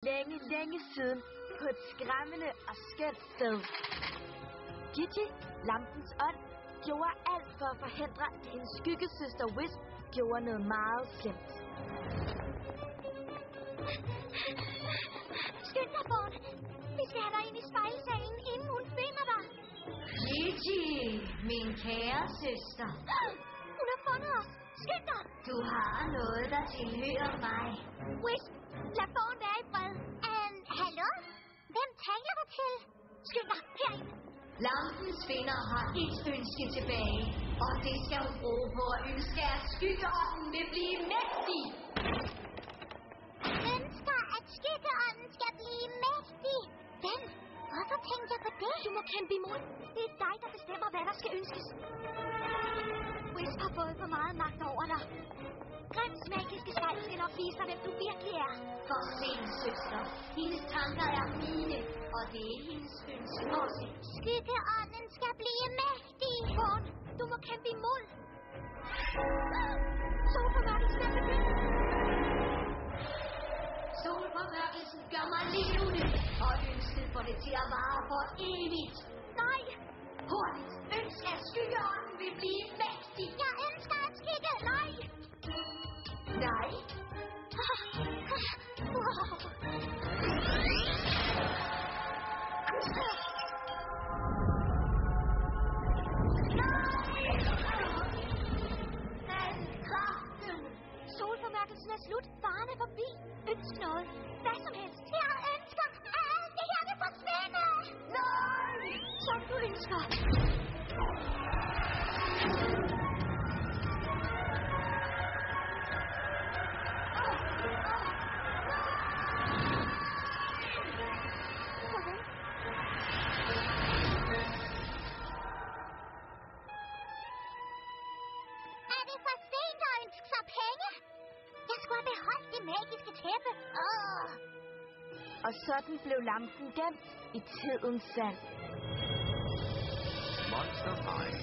Længe, længe siden på et skræmmende og skønt sted. Gigi, lampens ånd, gjorde alt for at forhindre, at hendes skyggesøster Wisp gjorde noget meget slemt. Skynd dig, Fawn. Vi skal have dig ind i spejlsalen, inden hun finder dig. Gigi, min kære søster. Hun har fundet os. Skynd dig. Du har noget, der tilhører mig. Wisp, lad Fawn være i fred. Hallo? Hvem taler du til? Skynd dig, herind. Lampens finder har et ønske tilbage, og det skal hun bruge på at ønske, at skyggeånden vil blive mægtig. Ønsker, at skyggeånden skal blive mægtig. Hvem? Hvorfor tænker jeg på det? Du må kæmpe imod. Det er dig, der bestemmer, hvad der skal ønskes. Wisp har fået for meget magt over dig. Grims magiske spejl skal nok vise dig, hvem du virkelig er. For sen, søster. Hendes tanker er mine, og det er hendes ønske også. Skyggeånden skal blive mægtig. Fawn, du må kæmpe imod. Solformørkelsen er begyndt. Solformørkelsen gør mig levende, og ønsket får det til at vare for evigt. Nej! Hurtigt! Ønsk, at skyggeånden vil blive mægtig. Jeg ønsker at skygge. Nej! Nej. Solformørkelsen er slut. Faren er forbi. Ønsk noget. Hvad som helst. Jeg ønsker, at alt det her vil forsvinde. Nej! Som du ønsker. Er det for sent at ønske sig penge? Jeg skulle have beholdt det magiske tæppe. Og sådan blev lampen gemt i tidens sand. Monster High.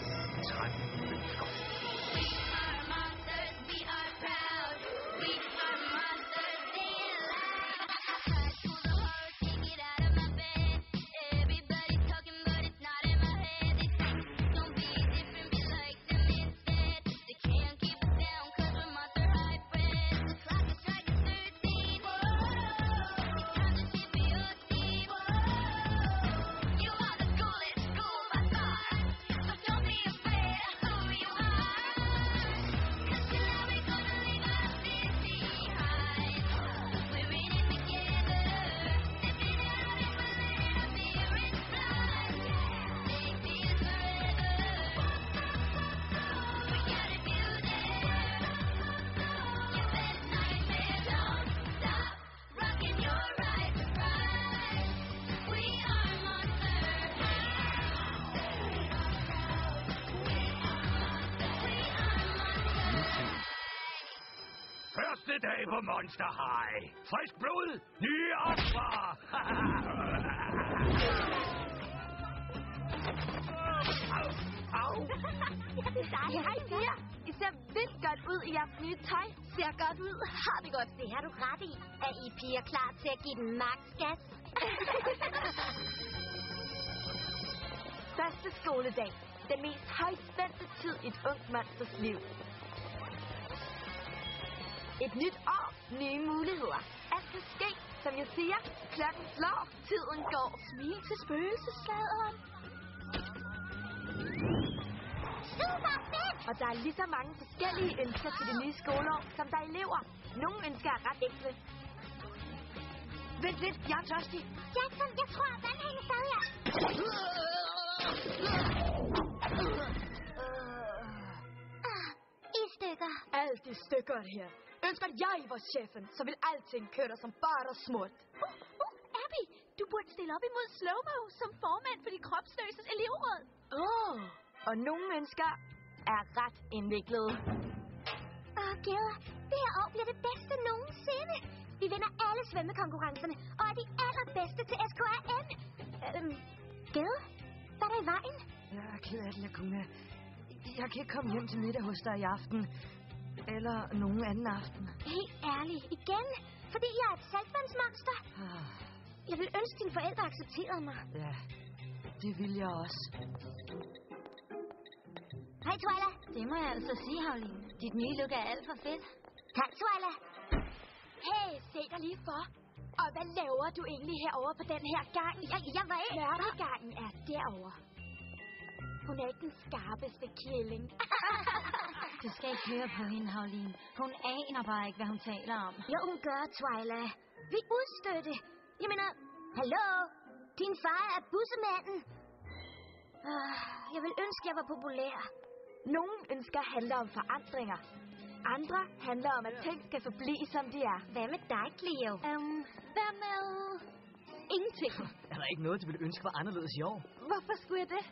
13 ønsker. Første dag på Monster High. Frisk blod, nye offer. Au. Ja, det er dig. Hej, Pia. I ser vildt godt ud i jeres nye tøj. Ser godt ud. Har det godt. Det har du ret i. Er I piger klar til at give den max gas? Første skoledag. Den mest højspændte tid i et ungt monsters liv. Et nyt år, nye muligheder. Alt kan ske, som jeg siger. Klokken slår, tiden går. Smil til spøgelsesladeren. Super fedt! Og der er lige så mange forskellige ønsker til det nye skoleår, som der er elever. Nogle ønsker er ret enkle. Vent lidt, jeg er tørstig. Jackson, jeg tror, at vandhængen stadig er. I stykker. Alt i stykker her. Ønsker jeg var chefen, så vil alting køre som bare smurt. Abby, du burde stille op imod Slowmo som formand for de kropsløses elevråd. Og nogle ønsker er ret indviklede. Gil, det her år bliver det bedste nogensinde. Vi vinder alle svømmekonkurrencerne og er de allerbedste til SKRM. Gil, hvad er der i vejen? Jeg er ked af det, Laguna. Jeg kan ikke komme hjem til middag hos dig i aften. Eller nogen anden aften. Helt ærligt, igen. Fordi jeg er et saltvandsmonster? Jeg vil ønske, dine forældre accepterede mig. Ja, det vil jeg også. Hej, Twyla. Det må jeg altså sige, Havline. Dit nye look er alt for fedt. Tak, Twyla. Hey, se dig lige for. Og hvad laver du egentlig herovre på den her gang? Jeg var ikke. Mørkegangen er derovre. Hun er ikke den skarpeste killing. Du skal ikke høre på hende, Havline. Hun aner bare ikke, hvad hun taler om. Jo, hun gør, Twyla. Vi udstøtte. Jeg mener, hallo? Din far er bussemanden. Jeg vil ønske, jeg var populær. Nogle ønsker handler om forandringer. Andre handler om, at ting skal forblive, som de er. Hvad med dig, Cleo? Hvad med... Ingenting. Er der ikke noget, du ville ønske var anderledes i år? Hvorfor skulle jeg det?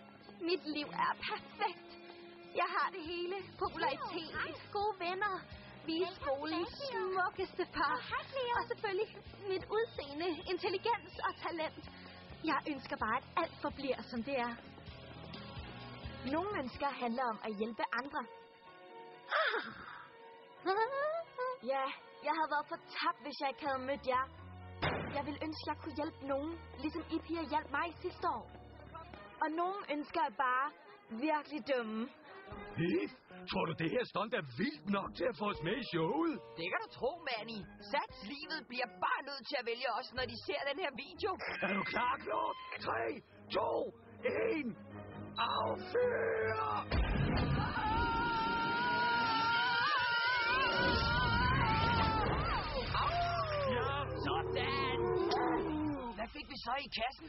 Mit liv er perfekt. Jeg har det hele. Popularitet, gode venner. Vi er skolens smukkeste par. Og selvfølgelig mit udseende, intelligens og talent. Jeg ønsker bare, at alt forbliver, som det er. Nogle ønsker handler om at hjælpe andre. Ja, jeg havde været fortabt, hvis jeg ikke havde mødt jer. Jeg ville ønske, jeg kunne hjælpe nogen, ligesom I piger hjalp mig sidste år. Og nogle ønsker er bare virkelig dumme. Heath, tror du, det her stunt er vildt nok til at få os med i showet? Det kan du tro, Manny. Sats livet bliver bare nødt til at vælge os, når de ser den her video. Er du klar, Claude? 3, 2, 1. Affyr! Ja, sådan. Hvad fik vi så i kassen?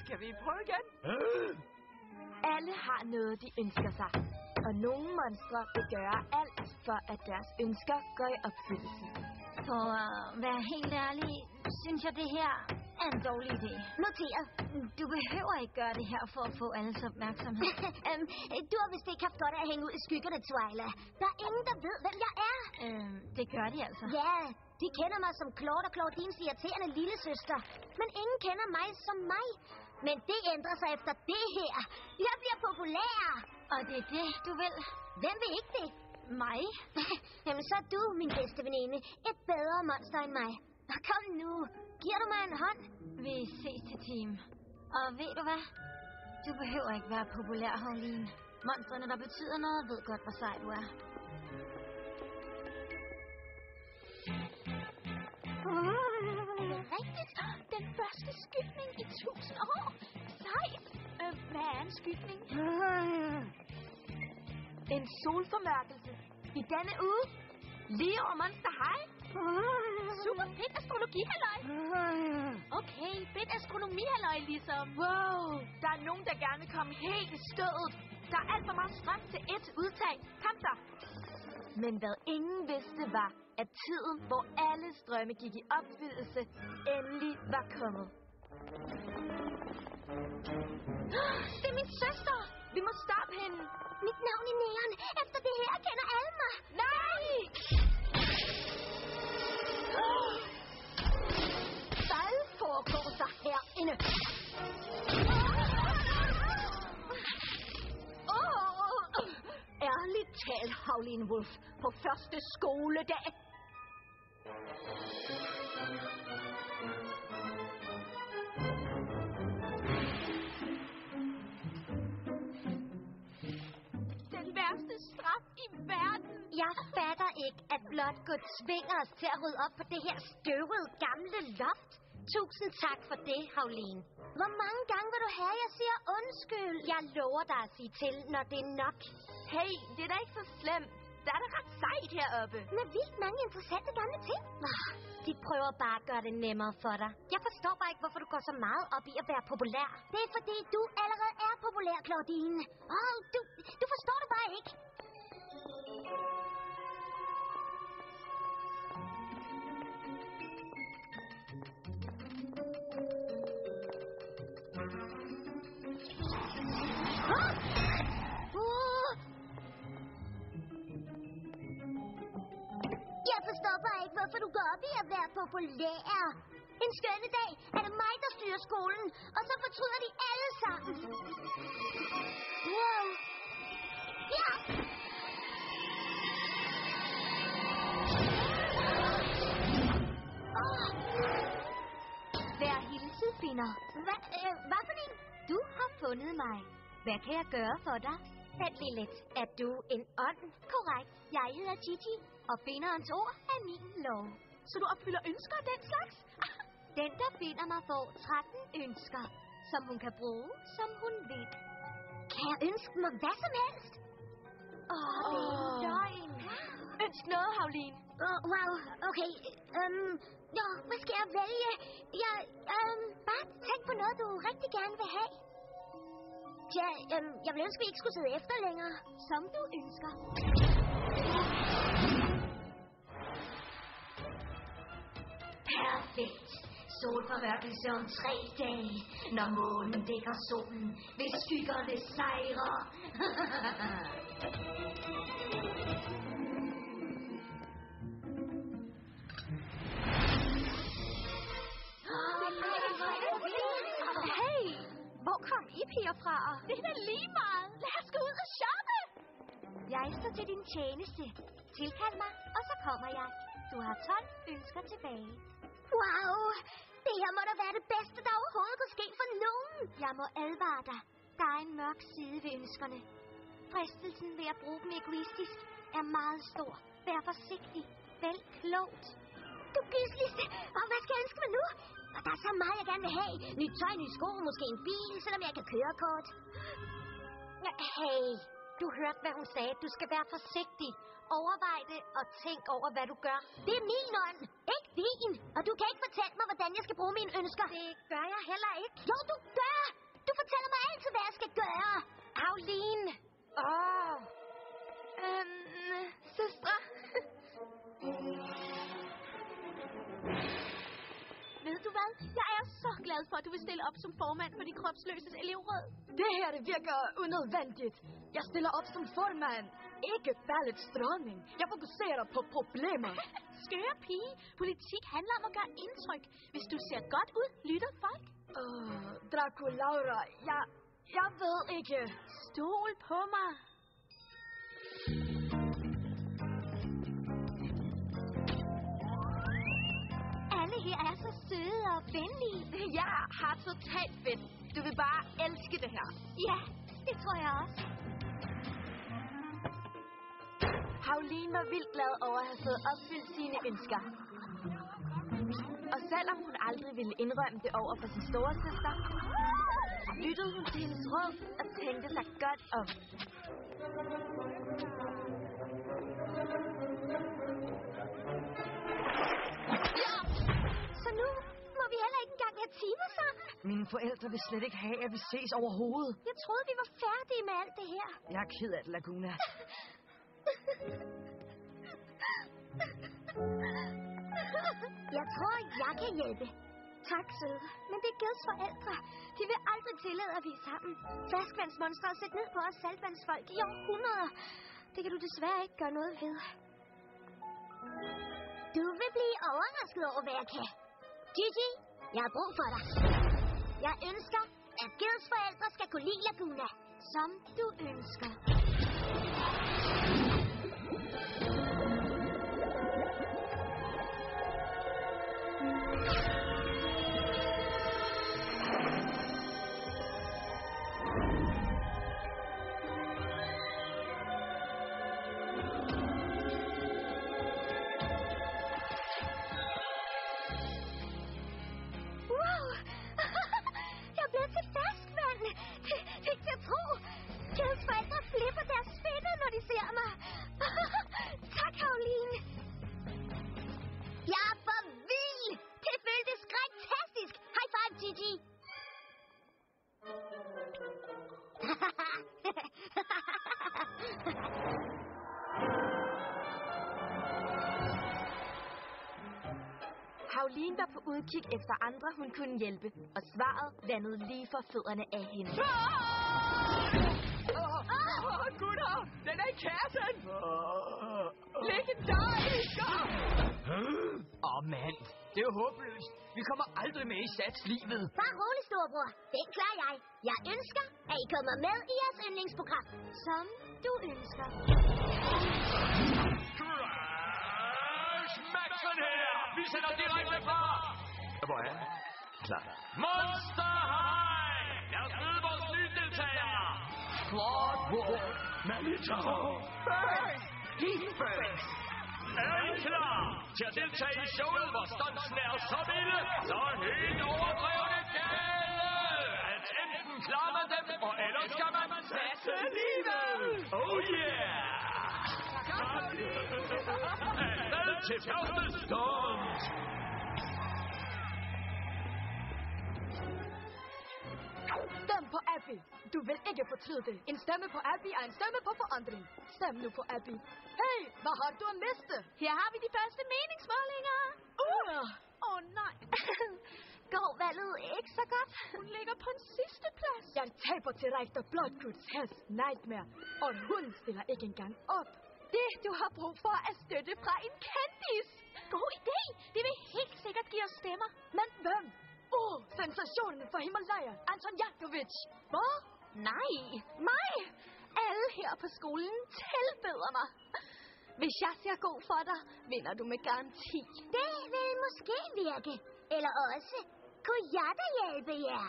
Skal vi prøve igen? Alle har noget, de ønsker sig. Og nogle monstre vil gøre alt, for at deres ønsker går i opfyldelse. For at være helt ærlig, synes jeg, det her er en dårlig idé. Noteret. Du behøver ikke gøre det her for at få alles opmærksomhed. Du har vist ikke haft godt af at hænge ud i skyggerne, Twyla. Der er ingen, der ved, hvem jeg er. Det gør de altså. Ja, de kender mig som Claude og Claudines irriterende lillesøster. Men ingen kender mig som mig. Men det ændrer sig efter det her. Jeg bliver populær. Og det er det, du vil. Hvem vil ikke det? Mig? Jamen, så er du, min bedste veninde, et bedre monster end mig. Kom nu. Giver du mig en hånd? Vi ses til team. Og ved du hvad? Du behøver ikke være populær, Havline. Monstrene, der betyder noget, ved godt, hvor sej du er. Det er rigtigt. Den første skygning i 1000 år. Sejt. Hvad er en skygning? En solformørkelse. I denne uge. Lige over Monster High. Super fedt astrologihalløj. Okay, fedt astronomihalløj ligesom. Wow, der er nogen, der gerne vil komme helt i stødet. Der er alt for meget strøm til et udtag. Kom så. Men hvad ingen vidste var, at tiden, hvor alle strømme gik i opfyldelse, endelig var kommet. Det er min søster. Vi må stoppe hende. Mit navn i næren. Efter det her kender alle mig. Nej! Hvad foregår der herinde? Ærligt talt, Howlin' Wolf, på første skoledag. Den værste straf i verden. Jeg fatter ikke, at blot gå tvinger os til at rydde op på det her støvede gamle loft. Tusind tak for det, Howlin. Hvor mange gange vil du have, jeg siger undskyld? Jeg lover dig at sige til, når det er nok. Hey, det er da ikke så slemt. Der er da ret sejt heroppe. Med vildt mange interessante gamle ting. De prøver bare at gøre det nemmere for dig. Jeg forstår bare ikke, hvorfor du går så meget op i at være populær. Det er fordi, du allerede er populær, Claudine. Du forstår det bare ikke. Jeg forstår bare ikke, hvorfor du går op i at være populær. En skønne dag er det mig, der styrer skolen, og så fortryder de alle sammen. Wow. Ja! vinder. Hvad for en? Du har fundet mig. Hvad kan jeg gøre for dig? Vent lige lidt. Er du en ånd? Korrekt. Jeg hedder Gigi, og finderens ord er min lov. Så du opfylder ønsker af den slags? Den, der finder mig, får 13 ønsker, som hun kan bruge, som hun vil. Kan jeg ønske mig hvad som helst? Det er løgn. Ønsk noget, Havlin. Wow, okay. Hvad skal jeg vælge? Bare tænk på noget, du rigtig gerne vil have. Tja, jeg vil ønske, at vi ikke skulle sidde efter længere, som du ønsker. Perfekt. Solformørkelse om 3 dage, når månen dækker solen, hvis skyggerne sejrer. Hey, hvor kom I piger fra? Det er lige meget. Lad os gå ud og shoppe. Jeg står til din tjeneste. Tilkald mig, og så kommer jeg. Du har 12 ønsker tilbage. Wow, det her må da være det bedste, der overhovedet kunne ske for nogen. Jeg må advare dig. Der er en mørk side ved ønskerne. Fristelsen ved at bruge dem egoistisk er meget stor. Vær forsigtig. Vælg klogt. Du gysligste. Og hvad skal jeg ønske mig nu? Og der er så meget, jeg gerne vil have. Nyt tøj, nye sko, måske en bil, selvom jeg kan køre kort. Hey, du hørte, hvad hun sagde. Du skal være forsigtig. Overvej det og tænk over, hvad du gør. Det er min ånd, ikke din. Og du kan ikke fortælle mig, hvordan jeg skal bruge mine ønsker. Det gør jeg heller ikke. Jo, du gør. Du fortæller mig altid, hvad jeg skal gøre. Havlin. Søstre. Ved du hvad? Jeg er så glad for, at du vil stille op som formand for de kropsløses elevråd. Det her, det virker unødvendigt. Jeg stiller op som formand. Ikke ballets dronning. Jeg fokuserer på problemer. Skøre pige. Politik handler om at gøre indtryk. Hvis du ser godt ud, lytter folk. Draco Laura, jeg ved ikke. Stol på mig. Alle her er så søde og venlige. Jeg har totalt fedt. Du vil bare elske det her. Ja, det tror jeg også. Havlin var vildt glad over at have fået opfyldt sine ønsker. Og selvom hun aldrig ville indrømme det over for sin store søster, lyttede hun til hendes råd og tænkte sig godt om. Ja! Så nu må vi heller ikke engang have timer sammen. Mine forældre vil slet ikke have, at vi ses overhovedet. Jeg troede, vi var færdige med alt det her. Jeg er ked af det, Laguna. Jeg tror, jeg kan hjælpe. Tak, søde. Men det er Gils forældre. De vil aldrig tillade, at vi er sammen. Ferskvandsmonstre har set ned på os saltvandsfolk i århundreder. Det kan du desværre ikke gøre noget ved. Du vil blive overrasket over, hvad jeg kan. Gigi, jeg har brug for dig. Jeg ønsker, at Gils forældre skal kunne lide Laguna. Som du ønsker. Tak, Havlin. Jeg er for vild. Det føltes skræktastisk. High five, Gigi. Havlin var på udkig efter andre, hun kunne hjælpe, og svaret landede lige for fødderne af hende. Gutter, den er i kassen! Legendarisk! Mand, det er jo håbløst. Vi kommer aldrig med i satslivet. Bare rolig, storebror. Det klarer jeg. Jeg ønsker, at I kommer med i jeres yndlingsprogram. Som du ønsker. Smæk sådan her! Vi sender direkte fra! Hvor er han? Klar. Monster High! Lad os møde vores nye deltagere! Claude Wolf, Manitou, Banks, Heath Banks. Er I klar til at deltage i showet, hvor stuntsene er så vilde, så helt overdrevne gale, at enten klarer man dem, og ellers skal man satse livet! Oh yeah! Afsted til første stunt! Stem på Abby. Du vil ikke fortryde det. En stemme på Abby er en stemme på forandring. Stem nu på Abby. Hey, hvad har du at miste? Her har vi de første meningsmålinger. Nej. Går valget ikke så godt? Hun ligger på en sidste plads. Jeg taber til Rektor Bloodcoots hest Nightmare, og hun stiller ikke engang op. Det, du har brug for, er støtte fra en kendis. God idé. Det vil helt sikkert give os stemmer. Men hvem? Sensationen for Himalaya, Anton Jakovic. Hvad? Nej, mig. Alle her på skolen tilbeder mig. Hvis jeg ser god for dig, vinder du med garanti. Det vil måske virke. Eller også kunne jeg da hjælpe jer.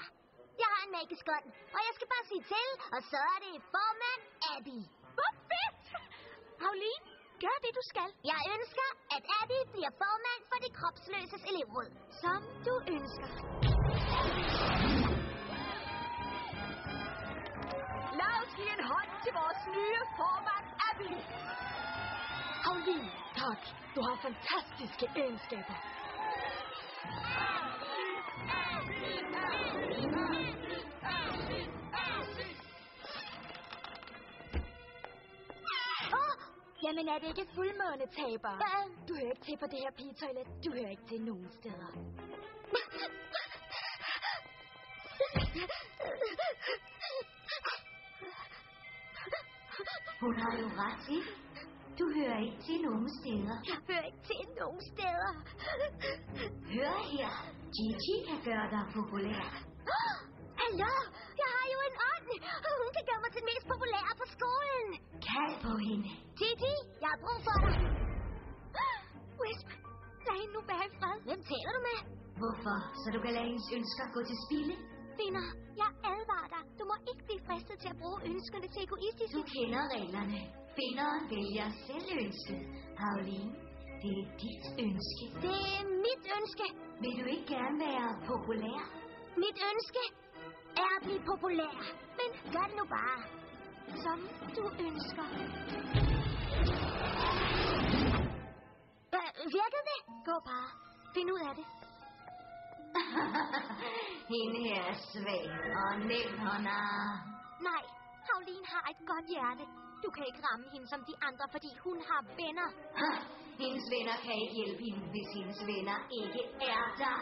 Jeg har en magisk ånd, og jeg skal bare sige til, og så er det formand Abby. Hvor fedt! Pauline, gør det du skal. Jeg ønsker, at Abby bliver formand for det kropsløses elevråd. Som du ønsker. Lad os give en hånd til vores nye formand Abby. Pauline, tak. Du har fantastiske egenskaber. Jamen er det ikke fuldmåne, taber? Ja. Du hører ikke til på det her pigetoilet. Du hører ikke til nogen steder. Hun har jo ret i. Du hører ikke til nogen steder. Jeg hører ikke til nogen steder. Hør her. Gigi kan gøre dig populær. Hallo? Jeg har jo en ånd. Hun kan gøre mig til den mest populære på skolen. Kald på hende. Gigi, jeg har brug for dig. Wisp, lad hende nu være i fred. Hvem taler du med? Hvorfor? Så du kan lade hendes ønsker gå til spilde? Vinder, jeg advarer dig. Du må ikke blive fristet til at bruge ønskerne til egoistiske. Du kender reglerne. Vinderen vælger selv ønsket. Pauline, det er dit ønske. Det er mit ønske. Vil du ikke gerne være populær? Mit ønske er at blive populær. Men gør det nu bare. Som du ønsker. Virkede det? Gå bare. Find ud af det. Hende her er svag og nem hånder. Nej, Pauline har et godt hjerte. Du kan ikke ramme hende som de andre, fordi hun har venner. Hendes venner kan ikke hjælpe hende, hvis hendes venner ikke er der.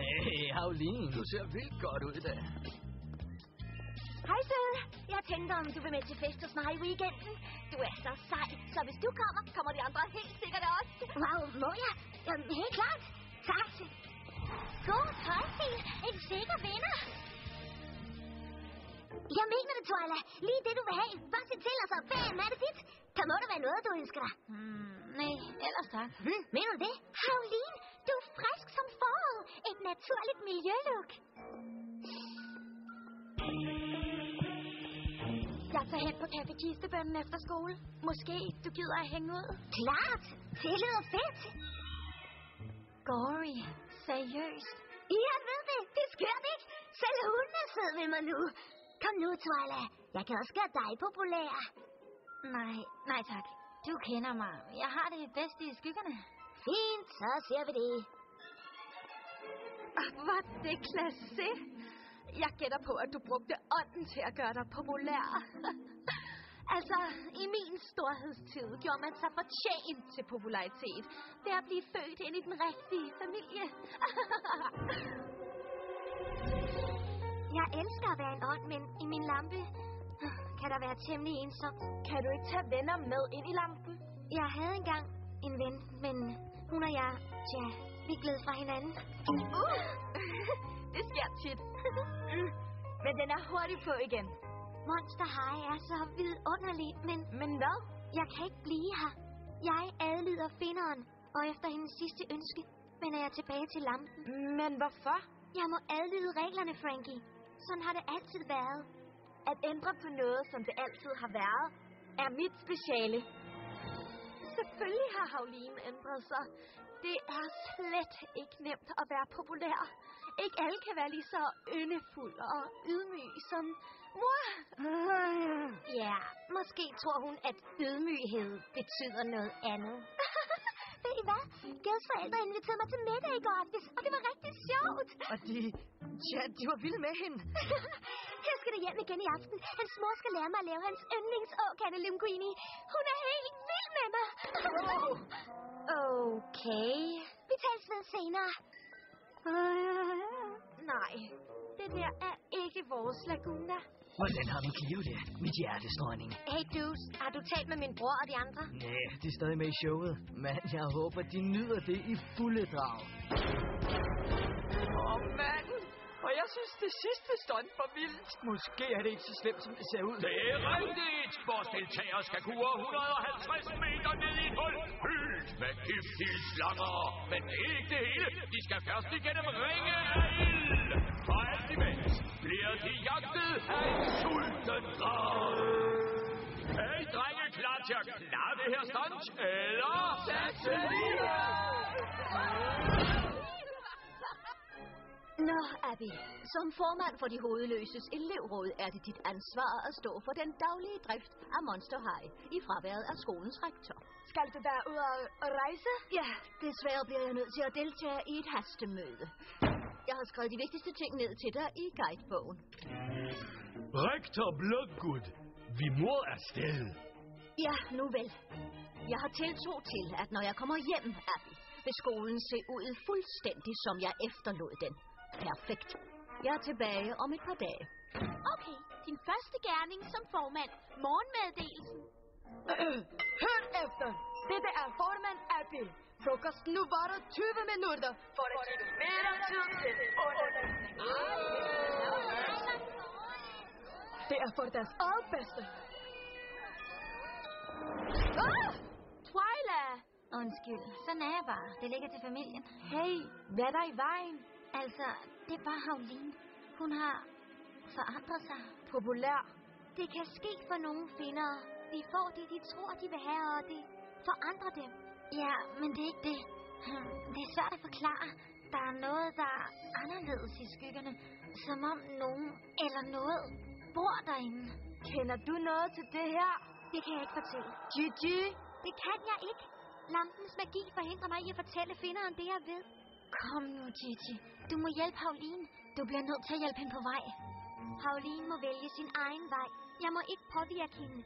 Hey, Pauline, du ser vildt godt ud i dag. Hej, søde. Jeg tænkte, om du vil med til fest hos mig i weekenden. Du er så sej, så hvis du kommer, kommer de andre helt sikkert også. Wow, må jeg? Helt klart. Tak. God tøjstil. En sikker vinder. Jeg mener det, Twyla. Lige det, du vil have. Bare sig til, og så bam, er det dit. Kan må der være noget, du ønsker dig? Nej, ellers tak. Mener du det? Pauline, du er frisk som foråret. Et naturligt miljølook. Jeg tager hen på Café Kistebønnen efter skole. Måske du gider at hænge ud. Klart. Det lyder fedt. Gory. Seriøst. Jeg ved det. Det er skørt, ikke? Selv hun er sød ved mig nu. Kom nu, Twyla. Jeg kan også gøre dig populær. Nej tak. Du kender mig. Jeg har det bedst i skyggerne. Fint, så ser vi det. Var det klasse? Jeg gætter på, at du brugte ånden til at gøre dig populær. Altså, i min storhedstid gjorde man sig fortjent til popularitet ved at blive født ind i den rigtige familie. Jeg elsker at være en ånd, men i min lampe kan der være temmelig ensomt. Kan du ikke tage venner med ind i lampen? Jeg havde engang en ven, men hun og jeg, vi er glædet fra hinanden. Det sker tit. Men den er hurtigt på igen. Monster High er så vidunderlig, Men hvad? Jeg kan ikke blive her. Jeg adlyder finderen, og efter hendes sidste ønske, vender jeg tilbage til lampen. Men hvorfor? Jeg må adlyde reglerne, Frankie. Sådan har det altid været. At ændre på noget, som det altid har været, er mit speciale. Selvfølgelig har Howline ændret sig. Det er slet ikke nemt at være populær. Ikke alle kan være lige så yndefuld og ydmyg som mor. Ja, måske tror hun, at ydmyghed betyder noget andet. Ved I hvad? Gels forældre inviterede mig til middag i går aftes, og det var rigtig sjovt. Og de var vilde med hende. Jeg skal da hjem igen i aften. Hans mor skal lære mig at lave hans yndlingsåkande linguini. Hun er helt vild med mig. Okay. Vi tales ved senere. Nej, det der er ikke vores Laguna. Hvordan har du Clio det? Mit hjertes dronning. Hey, Deuce. Har du talt med min bror og de andre? Nej, de er stadig med i showet. Men jeg håber, de nyder det i fulde drag. Mand. Og jeg synes, det sidste stunt var vildt. Måske er det ikke så slemt, som det ser ud. Det er rigtigt. Vores deltagere skal kure 150 meter ned i et hul. Fyldt med giftige slanger. Men det er ikke det hele. De skal først igennem ringe af ild. Og alt imens bliver de jagtet af en sulten drage. Er I drenge klar til at klare det her stunt? Eller satse livet? Nå, Abby. Som formand for de hovedløses elevråd er det dit ansvar at stå for den daglige drift af Monster High i fraværet af skolens rektor. Skal du da ud og rejse? Ja, desværre bliver jeg nødt til at deltage i et hastemøde. Jeg har skrevet de vigtigste ting ned til dig i guidebogen. Rektor Bloodgood, vi må afsted. Ja, nu vel. Jeg har tiltro til, at når jeg kommer hjem, Abby, vil skolen se ud fuldstændig, som jeg efterlod den. Perfekt. Jeg er tilbage om et par dage. Okay, din første gerning som formand. Morgenmeddelelsen. Hør efter. Dette er formand Abby. Frokosten nu varer 20 minutter for at give mere tid til undervisning. Det er for deres eget bedste. Twyla! Undskyld, sådan er jeg bare. Det ligger til familien. Hey, hvad er der i vejen? Altså, det er bare Howline. Hun har forandret sig. Populær. Det kan ske for nogle finder. De får det, de tror, de vil have, og det forandrer dem. Ja, men det er ikke det. Det er svært at forklare. Der er noget, der er anderledes i skyggerne. Som om nogen eller noget bor derinde. Kender du noget til det her? Det kan jeg ikke fortælle. Gigi? Det kan jeg ikke. Lampens magi forhindrer mig i at fortælle finderen det, jeg ved. Kom nu, Gigi. Du må hjælpe Howline. Du bliver nødt til at hjælpe hende på vej. Howline må vælge sin egen vej. Jeg må ikke påvirke hende.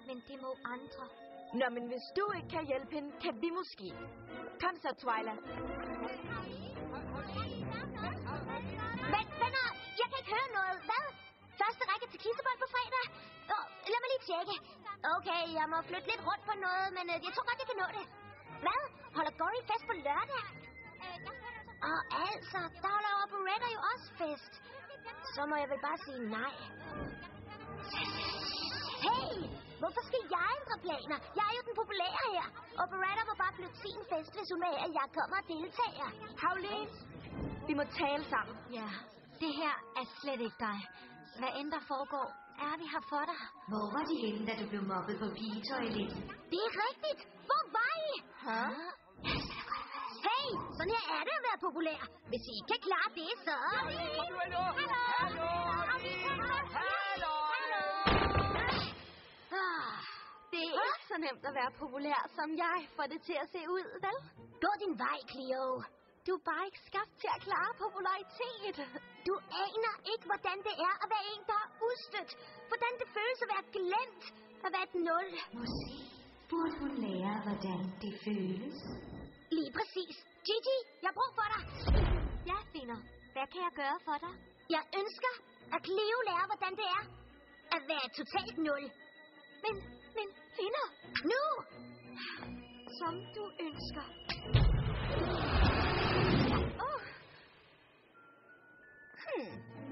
Men det må andre. Nå, men hvis du ikke kan hjælpe hende, kan vi måske. Kom så, Twyla. Men, venner, jeg kan ikke høre noget. Hvad? Første række til kissebold på fredag? Lad mig lige tjekke. Okay, jeg må flytte lidt rundt på noget, men jeg tror godt, jeg kan nå det. Hvad? Holder Gory fest på lørdag? Og altså, der holder Operetta jo også fest. Så må jeg vel bare sige nej. Hey! Hvorfor skal jeg ændre planer? Jeg er jo den populære her. Operetta må bare flytte sin fest, hvis hun vil have, at jeg kommer og deltager. Howline, vi må tale sammen. Ja, det her er slet ikke dig. Hvad end der foregår, er vi her for dig. Hvor var de henne, da du blev mobbet på pigetoilettet? Det er rigtigt. Hvor var I? Hey, sådan her er det at være populær. Hvis I ikke kan klare det, så... Hallo! Det er ikke så nemt at være populær, som jeg får det til at se ud, vel? Gå din vej, Cleo. Du er bare ikke skabt til at klare popularitet. Du aner ikke, hvordan det er at være en, der er udstødt. Hvordan det føles at være glemt. At være et nul. Måske burde hun lære, hvordan det føles. Lige præcis. Gigi, jeg har brug for dig. Ja, Finder. Hvad kan jeg gøre for dig? Jeg ønsker, at Cleo lærer, hvordan det er at være et totalt nul. Men, Finder. Nu! Som du ønsker.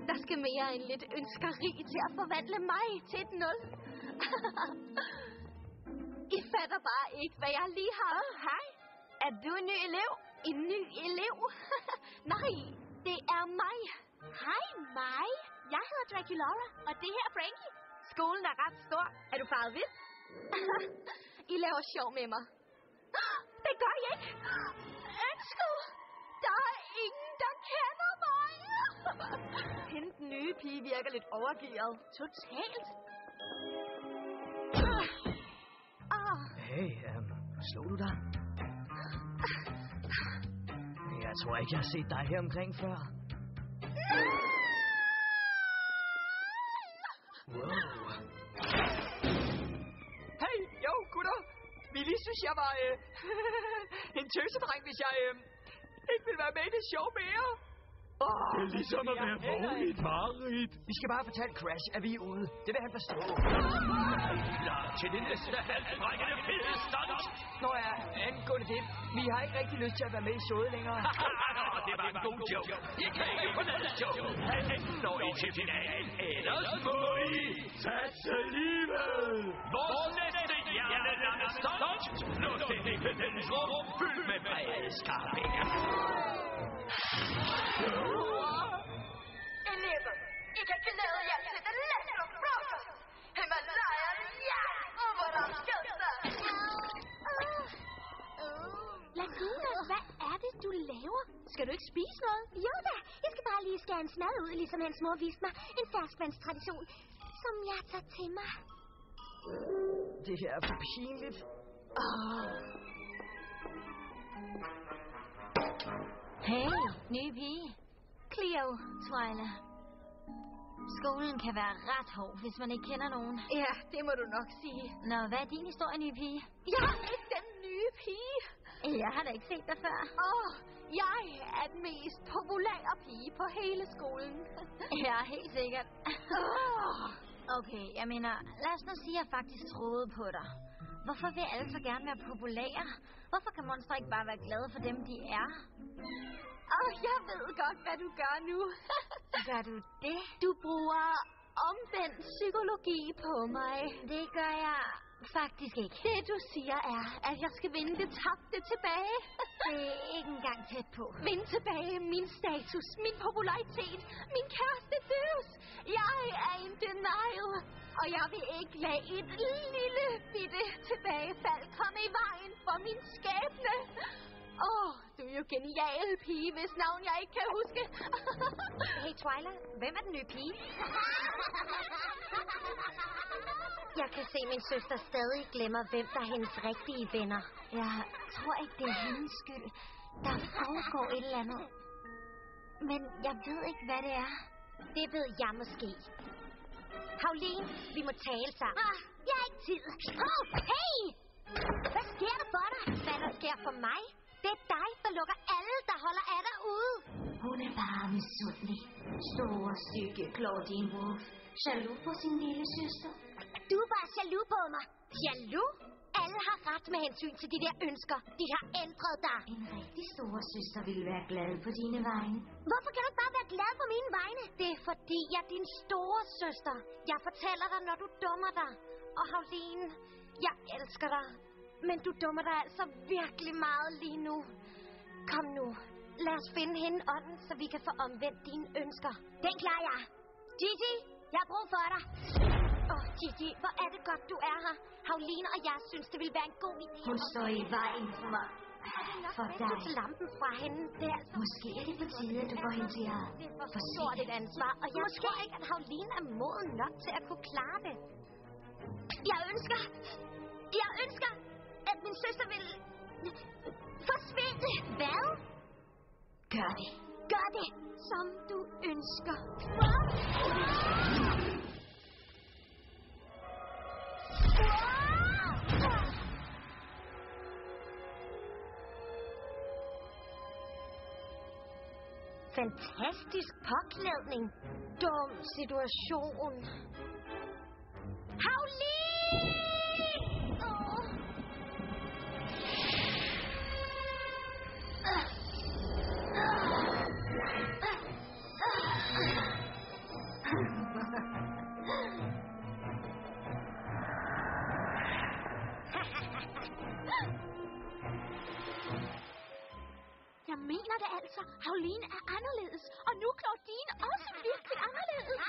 Der skal mere end lidt ønskeri til at forvandle mig til et nul. I fatter bare ikke, hvad jeg lige har. Hej. Er du en ny elev? En ny elev? Nej, det er mig. Hej, mig. Jeg hedder Draculaura, og det her er Frankie. Skolen er ret stor. Er du farvet vild? I laver sjov med mig. Det gør I ikke. Undskyld. Der er ingen, der kender mig. Hende den nye pige virker lidt overgearet. Totalt. Hey, slog du dig? Jeg tror ikke, jeg har set dig her omkring før. Wow. Hey, jo, gutter. Willy synes, jeg var en tøsedreng, hvis jeg ikke vil være med i det show mere. Det er ligesom at være vågen i et mareridt. Vi skal bare fortælle Crash, at vi er ude. Det vil han forstå. Klar til det næste halvstrækkende fede stunt. Nå ja, angående det. Vi har ikke rigtig lyst til at være med i showet længere. Det var en god joke. I kan ikke forlade showet. Enten når I til finalen, ellers må I satse livet. Vores næste hjernelange stunt. Luft et independensrum fyldt med brede skarpinger. Elever, I kan glæde jer til den næste frokost. Himalayas overraskelse. Laguna, hvad er det, du laver? Skal du ikke spise noget? Jo da, jeg skal bare lige skære en smad ud, ligesom hans mor viste mig. En ferskvandstradition, som jeg tager til mig. Det her er for pinligt. Hey, nye pige. Cleo. Twyla. Skolen kan være ret hård, hvis man ikke kender nogen. Ja, det må du nok sige. Nå, hvad er din historie, nye pige? Jeg er ikke den nye pige. Jeg har da ikke set dig før. Jeg er den mest populære pige på hele skolen. Ja, helt sikkert. Okay, jeg mener, lad os nu sige, at jeg faktisk troede på dig. Hvorfor vil alle så gerne være populære? Hvorfor kan monster ikke bare være glade for dem, de er? Jeg ved godt, hvad du gør nu. Gør du det? Du bruger omvendt psykologi på mig. Det gør jeg faktisk ikke. Det, du siger, er, at jeg skal vinde det tabte tilbage. Det er ikke engang tæt på. Vinde tilbage min status, min popularitet, min kæreste Deus. Jeg er en denial, og jeg vil ikke lade et lille bitte tilbagefald komme i vejen for min skæbne. Du er jo genial, pige, hvis navn jeg ikke kan huske. Hey, Twyla, hvem er den nye pige? Jeg kan se, min søster stadig glemmer, hvem der er hendes rigtige venner. Jeg tror ikke, det er hendes skyld. Der foregår et eller andet. Men jeg ved ikke, hvad det er. Det ved jeg måske. Pauline, vi må tale sammen. Jeg har ikke tid. Hey! Hvad sker der for dig? Hvad der sker for mig? Det er dig, der lukker alle, der holder af dig ude. Hun er bare misundelig. Store, stykke Claudine Wolf. Jaloux på sin lille søster. Du er bare jaloux på mig. Jaloux? Alle har ret med hensyn til de der ønsker. De har ændret dig. En rigtig store søster ville være glad på dine vegne. Hvorfor kan du ikke bare være glad på mine vegne? Det er fordi, jeg er din store søster. Jeg fortæller dig, når du dummer dig. Og Pauline, jeg elsker dig. Men du dummer dig altså virkelig meget lige nu. Kom nu. Lad os finde hende ånden, så vi kan få omvendt dine ønsker. Den klarer jeg. Gigi, jeg har brug for dig. Gigi, hvor er det godt, du er her. Pauline og jeg synes, det ville være en god idé. Hun står i vejen for mig. For dig. Du lampen fra hende der. Måske er det på tide, at du går hen til jer. Det er for stort et ansvar, og jeg tror ikke, at Pauline er moden nok til at kunne klare det. Jeg ønsker, at min søster vil forsvinde. Hvad? Gør det. Gør det, som du ønsker. Fantastisk påklædning. Dum situation. Pauline! Jeg mener det altså. Howline er anderledes, og nu er Claudine også virkelig anderledes.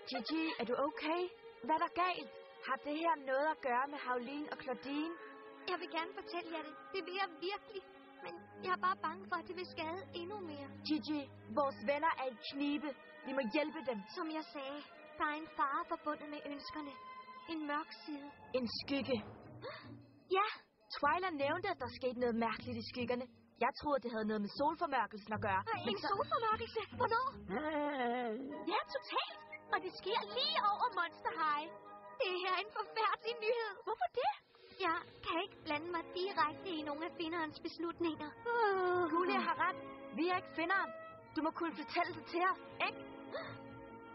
Gigi, er du okay? Hvad er der galt? Har det her noget at gøre med Howline og Claudine? Jeg vil gerne fortælle jer det. Det vil jeg virkelig. Men jeg er bare bange for, at det vil skade endnu mere. Gigi, vores venner er i knibe. Vi må hjælpe dem. Som jeg sagde, der er en fare forbundet med ønskerne. En mørk side. En skygge. Ja. Twyla nævnte, at der skete noget mærkeligt i skyggerne. Jeg troede, det havde noget med solformørkelsen at gøre. En solformørkelse? Hvornår? Ja, totalt. Og det sker lige over Monster High. Det her er en forfærdelig nyhed. Hvorfor det? Jeg kan ikke blande mig direkte i nogle af finderens beslutninger. Julia har ret. Vi er ikke finderen. Du må kunne fortælle det til os, ikke?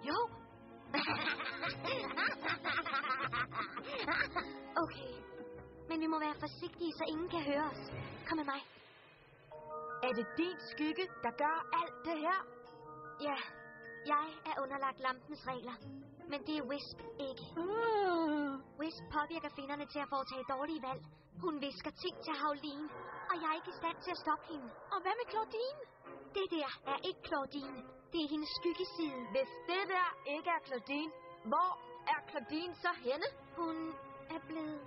Jo. Okay. Men vi må være forsigtige, så ingen kan høre os. Kom med mig. Er det din skygge, der gør alt det her? Ja. Jeg er underlagt lampens regler. Men det er Wisp ikke. Wisp påvirker finderne til at foretage dårlige valg. Hun visker ting til Howline, og jeg er ikke i stand til at stoppe hende. Og hvad med Claudine? Det der er ikke Claudine. Det er hendes skyggeside. Hvis det der ikke er Claudine, hvor er Claudine så henne? Hun er blevet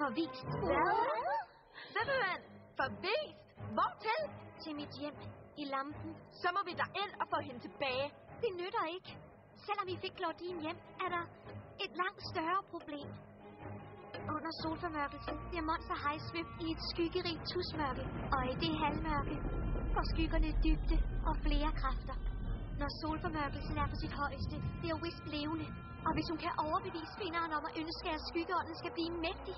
forvist. Hvad? Simpelthen forvist? Hvortil? Til mit hjem i lampen. Så må vi ind og få hende tilbage. Det nytter ikke. Selvom vi fik Claudine hjem, er der et langt større problem. Under solformørkelsen bliver Monster High svøbt i et skyggerigt tusmørke. Og i det halvmørke får skyggerne dybde og flere kræfter. Når solformørkelsen er på sit højeste, bliver Wisp levende. Og hvis hun kan overbevise finderen om at ønske, at skyggeånden skal blive mægtig,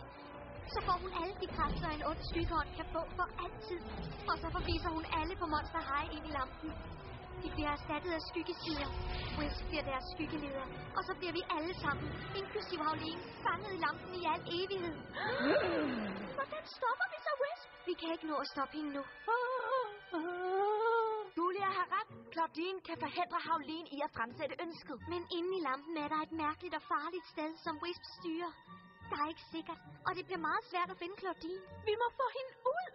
så får hun alle de kræfter, en ond skyggeånd kan få for altid. Og så forviser hun alle på Monster High ind i lampen. De bliver erstattet af skyggesider. Wisp bliver deres skyggeleder. Og så bliver vi alle sammen, inklusive Howline, fanget i lampen i al evighed. Hvordan stopper vi så Wisp? Vi kan ikke nå at stoppe hende nu. Julia har ret. Claudine kan forhindre Howline i at fremsætte ønsket. Men inde i lampen er der et mærkeligt og farligt sted, som Wisp styrer. Der er ikke sikkert, og det bliver meget svært at finde Claudine. Vi må få hende ud.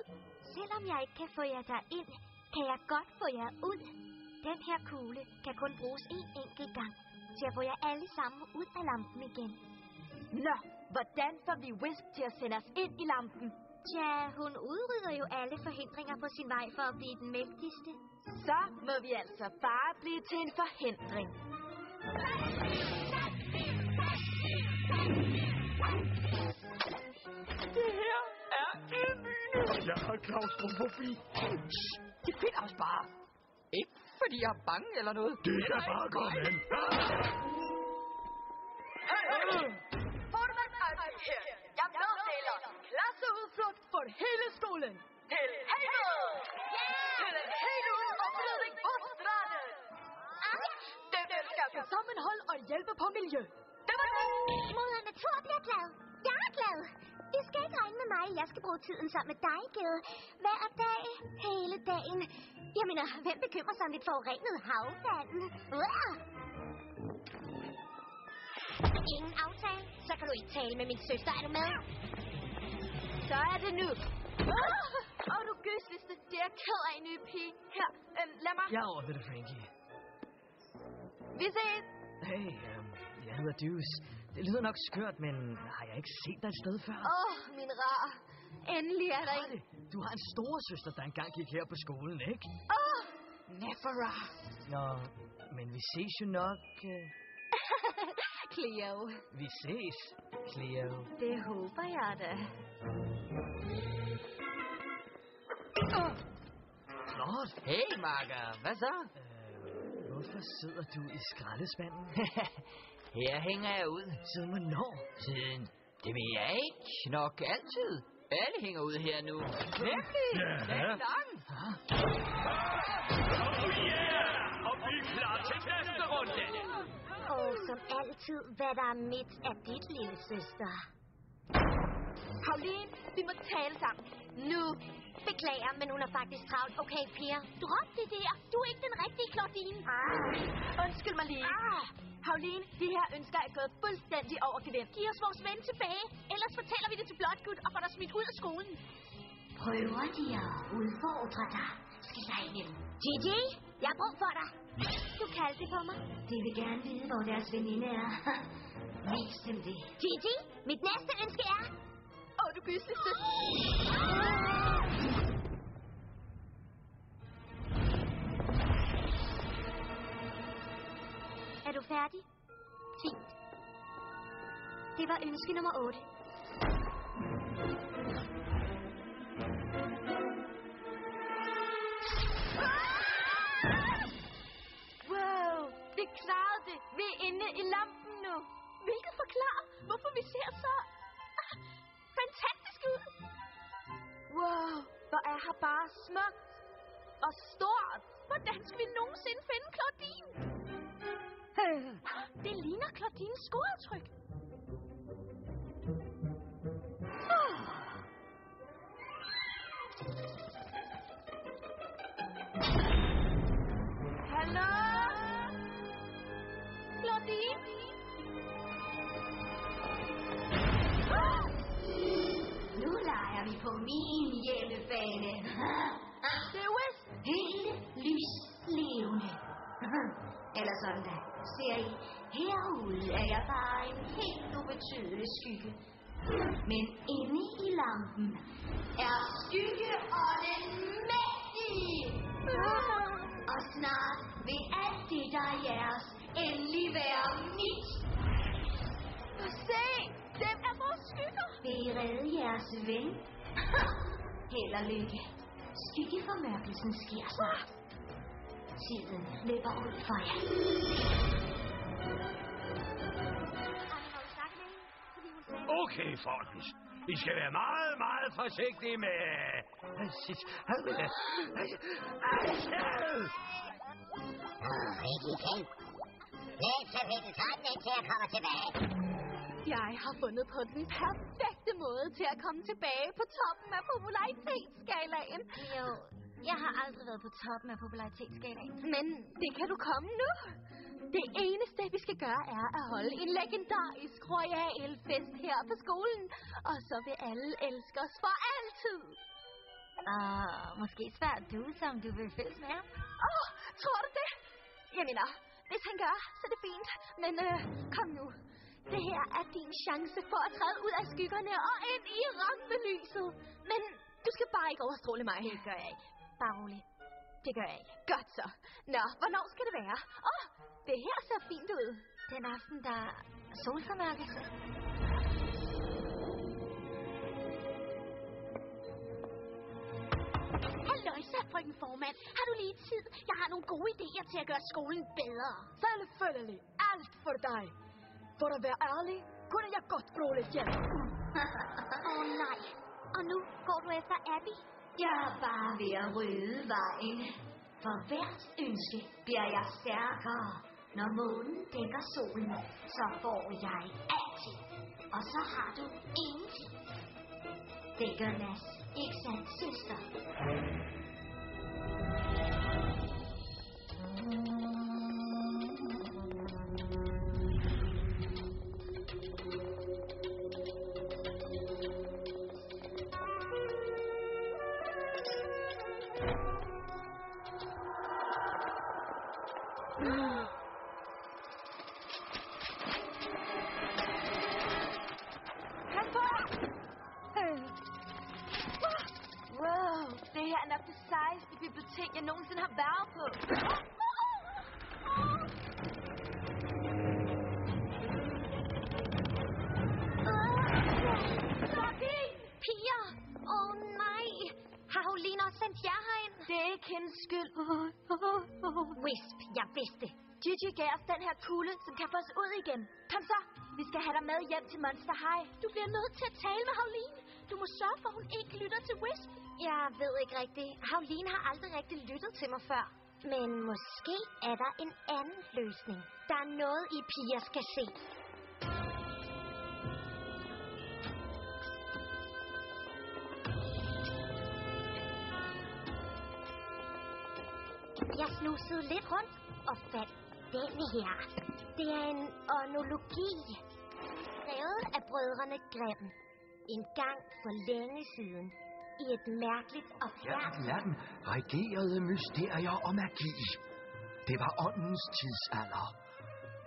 Selvom jeg ikke kan få jer derind, kan jeg godt få jer ud. Den her kugle kan kun bruges en enkelt gang til at få jer alle sammen ud af lampen igen. Nå, hvordan får vi Wisp til at sende os ind i lampen? Tja, hun udrydder jo alle forhindringer på sin vej for at blive den mægtigste. Så må vi altså bare blive til en forhindring. Det her er ydmygende. Jeg har klaustrofobi. De finder os bare. Ikke fordi jeg er bange eller noget. Det er bare godt, mand. Formand Alfie her. Jeg meddeler klasseudflugt for hele skolen. Til helvede! Til en helt uden opladning på stranden. Dem skal få sammenhold og hjælpe på miljø. Det var det. Moder Natur bliver glad. Jeg er glad. I skal ikke regne med mig. Jeg skal bruge tiden sammen med dig, Gede. Hver dag. Hele dagen. Jeg mener, hvem bekymrer sig om lidt forurenet havvand? Ingen aftale, så kan du ikke tale med min søster. Er du med? Så er det nu. Du gøsliste. Det er ked af en ny pige. Her, lad mig. Jeg ordner det, Frankie. Vi ses. Hey, jeg hedder Deuce. Det lyder nok skørt, men har jeg ikke set dig et sted før? Min rar. Endelig er der en. Du har en storesøster, der engang gik her på skolen, ikke? Nefera. Nå, men vi ses jo nok. Cleo. Vi ses, Cleo. Det håber jeg da. Flot. Hey, Marker. Hvad så? Hvorfor sidder du i skraldespanden? Her hænger jeg ud. Siden hvornår? Siden. Det ved jeg ikke. Nok altid. Alle hænger ud her nu. Nemlig. Ja. Lang. Oh yeah! Og vi er klar til næste runde. Og som altid, hvad der er midt af dit lille søster. Pauline, vi må tale sammen. Nu. Beklager, men hun er faktisk travlt. Okay, piger. Drop det der. Du er ikke den rigtige Claudine. Undskyld mig lige. Pauline, de her ønsker er gået fuldstændig over gevind. Giv os vores ven tilbage. Ellers fortæller vi det til Blåtgut og får dig smidt ud af skolen. Prøver de at udfordre dig? Skil dig imellem. Gigi, jeg har brug for dig. Du kaldte det på mig. De vil gerne vide, hvor deres veninde er. Vis dem det. Gigi, mit næste ønske er... Du gysligste. Er du færdig? Fint. Det var ønske nummer 8. Wow, vi klarede det. Vi er inde i lampen nu. Hvilket forklarer, hvorfor vi ser så... fantastisk ud. Wow, hvor er her bare smukt og stort. Hvordan skal vi nogensinde finde Claudine? Det ligner Claudines skoaftryk. Hallo? Claudine? Nu leger vi på min hjemmebane. Det er Wes. Helt lyslevende. Eller sådan da. Ser I, herude er jeg bare en helt ubetydelig skygge. Men inde i lampen er skyggeånden mægtig. Og snart vil alt det, der er jeres, endelig være mit. Se, dem er vores skygger. Vil I redde jeres ven? Held og lykke. Skyggeformørkelsen sker snart. Tiden løber ud for jer. Okay, folkens. I skal være meget, meget forsigtige med... Jeg har fundet på den perfekte måde til at komme tilbage på toppen af popularitetsskalaen. Jo, jeg har aldrig været på toppen af popularitetsskalaen. Men det kan du komme nu. Det eneste, vi skal gøre, er at holde en legendarisk royal fest her på skolen. Og så vil alle elske os for altid. Måske svært du, som du vil fælles med ham. Tror du det? Jeg mener, hvis han gør, så er det fint. Men kom nu. Det her er din chance for at træde ud af skyggerne og ind i rampelyset. Men du skal bare ikke overstråle mig. Det gør jeg ikke. Bare rolig. Det gør jeg ikke. Godt så. Nå, hvornår skal det være? Det her ser fint ud. Den aften, der er solformørkelse. Halløjsa, frøken formand. Har du lige tid? Jeg har nogle gode idéer til at gøre skolen bedre. Selvfølgelig. Alt for dig. For at være ærlig, kunne jeg godt bruge lidt hjælp. Nej. Og nu går du efter Abby? Jeg er bare ved at rydde vejen. For hvert ønske bliver jeg stærkere. Når månen dækker solen, så får jeg altid. Og så har du ingenting. Det gør Mads, ikke sandt, søster? Wow, det her er nok det sejeste bibliotek, jeg nogensinde har været på. Piger! Nej! Har hun lige nok sendt jer herind? Det er ikke hendes skyld. Wisp, jeg vidste det. Gigi gav os den her kugle, som kan få os ud igen. Kom så, vi skal have dig med hjem til Monster High. Du bliver nødt til at tale med Havline. Du må sørge for, at hun ikke lytter til Wisp. Jeg ved ikke rigtigt. Havline har aldrig rigtig lyttet til mig før. Men måske er der en anden løsning. Der er noget, I piger skal se. Jeg snusede lidt rundt og fandt denne her. Det er en ornologi, skrevet af brødrene Grimm. En gang for længe siden. I et mærkeligt og fjernt land regerede mysterier og magi. Det var åndens tidsalder.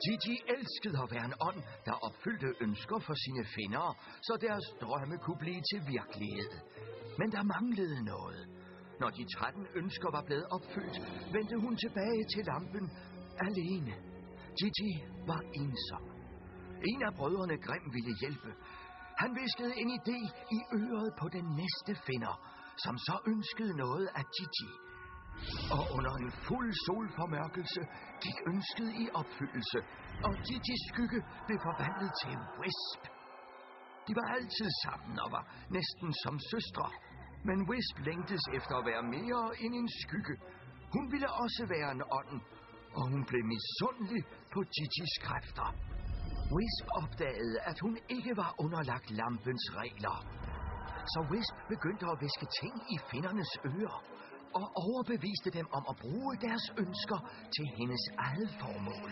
Gigi elskede at være en ånd, der opfyldte ønsker for sine fjender, så deres drømme kunne blive til virkelighed. Men der manglede noget. Når de 13 ønsker var blevet opfyldt, vendte hun tilbage til lampen alene. Gigi var ensom. En af brødrene Grimm ville hjælpe. Han viskede en idé i øret på den næste finder, som så ønskede noget af Gigi. Og under en fuld solformørkelse gik ønsket i opfyldelse, og Gigis skygge blev forvandlet til Wisp. De var altid sammen og var næsten som søstre, men Wisp længtes efter at være mere end en skygge. Hun ville også være en ånd, og hun blev misundelig på Gigis kræfter. Wisp opdagede, at hun ikke var underlagt lampens regler. Så Wisp begyndte at viske ting i findernes ører og overbeviste dem om at bruge deres ønsker til hendes eget formål.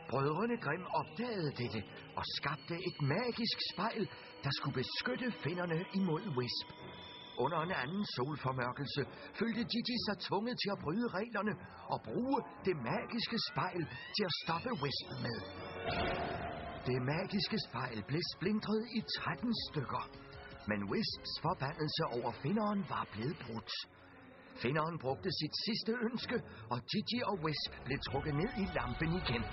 Brødrene Grimm opdagede dette og skabte et magisk spejl, der skulle beskytte finderne imod Wisp. Under en anden solformørkelse følte Gigi sig tvunget til at bryde reglerne og bruge det magiske spejl til at stoppe Wisp med. Det magiske spejl blev splintret i 13 stykker, men Wisps forbandelse over finderen var blevet brudt. Finderen brugte sit sidste ønske, og Gigi og Wisp blev trukket ned i lampen igen.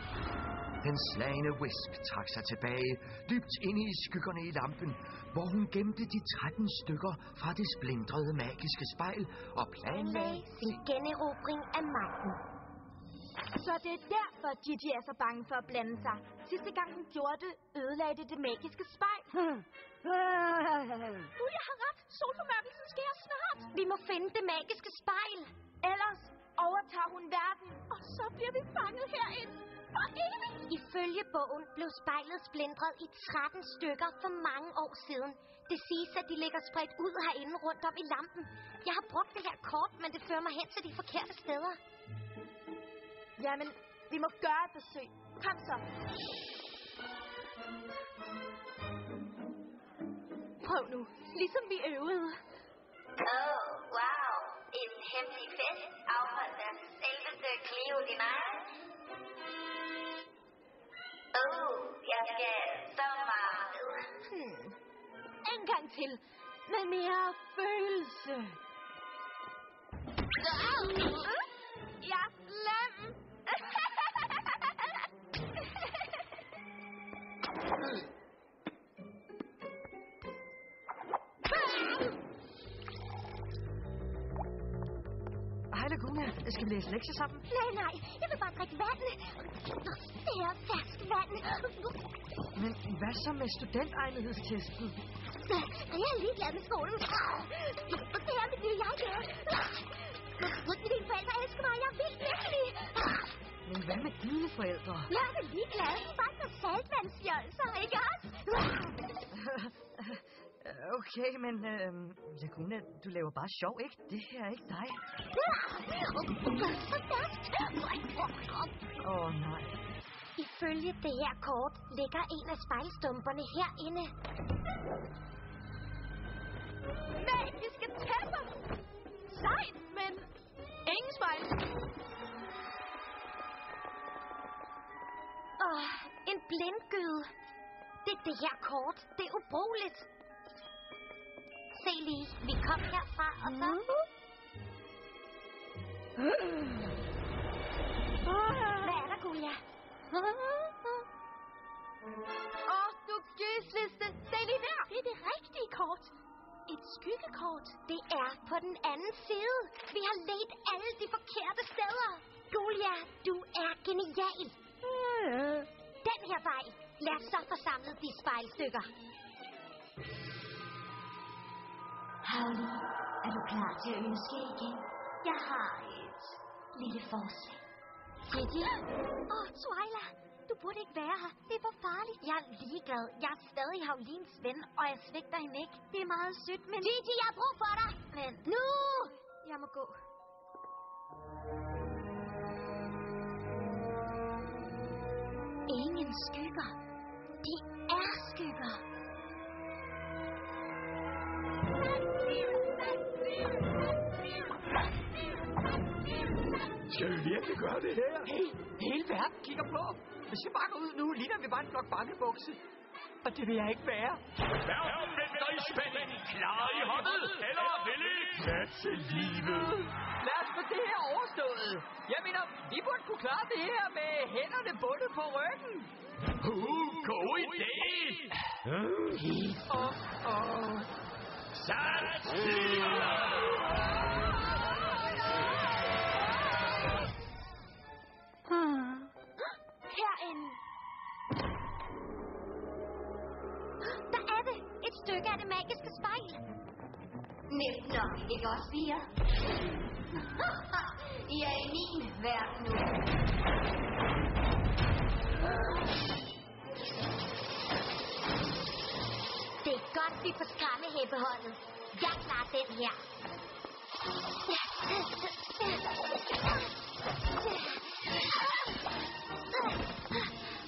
Den slagne Wisp trak sig tilbage, dybt inde i skyggerne i lampen, hvor hun gemte de 13 stykker fra det splindrede magiske spejl og planlagde sin generobring af magten. Så det er derfor, Gigi er så bange for at blande sig. Sidste gang hun gjorde det, ødelagde det magiske spejl. Julia har ret. Solformørkelsen sker snart. Vi må finde det magiske spejl. Ellers overtager hun verden. Og så bliver vi fanget herinde. For evigt. Ifølge bogen blev spejlet splintret i 13 stykker for mange år siden. Det siges, at de ligger spredt ud herinde rundt om i lampen. Jeg har brugt det her kort, men det fører mig hen til de forkerte steder. Jamen, vi må gøre et besøg. Kom så. Prøv nu, ligesom vi øvede. Wow. En hemmelig fest afholdt af selveste Cleo de mig. Jeg skal så meget. En gang til. Med mere følelse. Jeg er slem. Hej, Laguna. Skal vi læse lektier sammen? Nej. Jeg vil bare drikke vand. Det er fersk vand. Men hvad så med studentegnethedstesten? Jeg er ligeglad med skolen. Det er mit nye jeg-gør. Dine forældre elsker mig. Jeg vil virkelig. Men hvad med dine forældre? Jeg er ligeglad. Bare med saltvandsfjolser, ikke også? Okay, men Laguna, du laver bare sjov, ikke? Det her er ikke dig. Nej. Ifølge det her kort ligger en af spejlstumperne herinde. Magiske tæpper! Sejt, men ingen spejl. En blindgyde. Det her kort, det er ubrugeligt. Se lige, vi kom herfra, og så... Hvad er der, Julia? Du gysliste. Se lige der. Det er det rigtige kort. Et skyggekort. Det er på den anden side. Vi har ledt alle de forkerte steder. Julia, du er genial. Den her vej. Lad os så få samlet de spejlstykker. Havli, er du klar til at ønske igen? Jeg har et lille forslag. Gigi? Twyla, du burde ikke være her. Det er for farligt. Jeg er ligeglad. Jeg er stadig Havlins ven, og jeg svigter hende ikke. Det er meget sødt, men... Gigi, jeg har brug for dig! Men nu! Jeg må gå. skygger. De er skygger. Skal vi virkelig gøre det her? Hey, hele verden kigger på. Hvis vi bare går ud nu, ligner vi bare en flok bankebukse. Og det vil jeg ikke være. Venter i spænding, klar i håndet, eller vil I tage til livet? Lad os få det her overstået. Jeg mener, vi burde kunne klare det her med hænderne bundet på ryggen. God idé! Sat Herinde. Der er det. Et stykke af det magiske spejl. Nemt nok, ikke også, piger? I er i min verden nu. Det er godt, vi får skræmmehæppeholdet. Jeg klarer den her.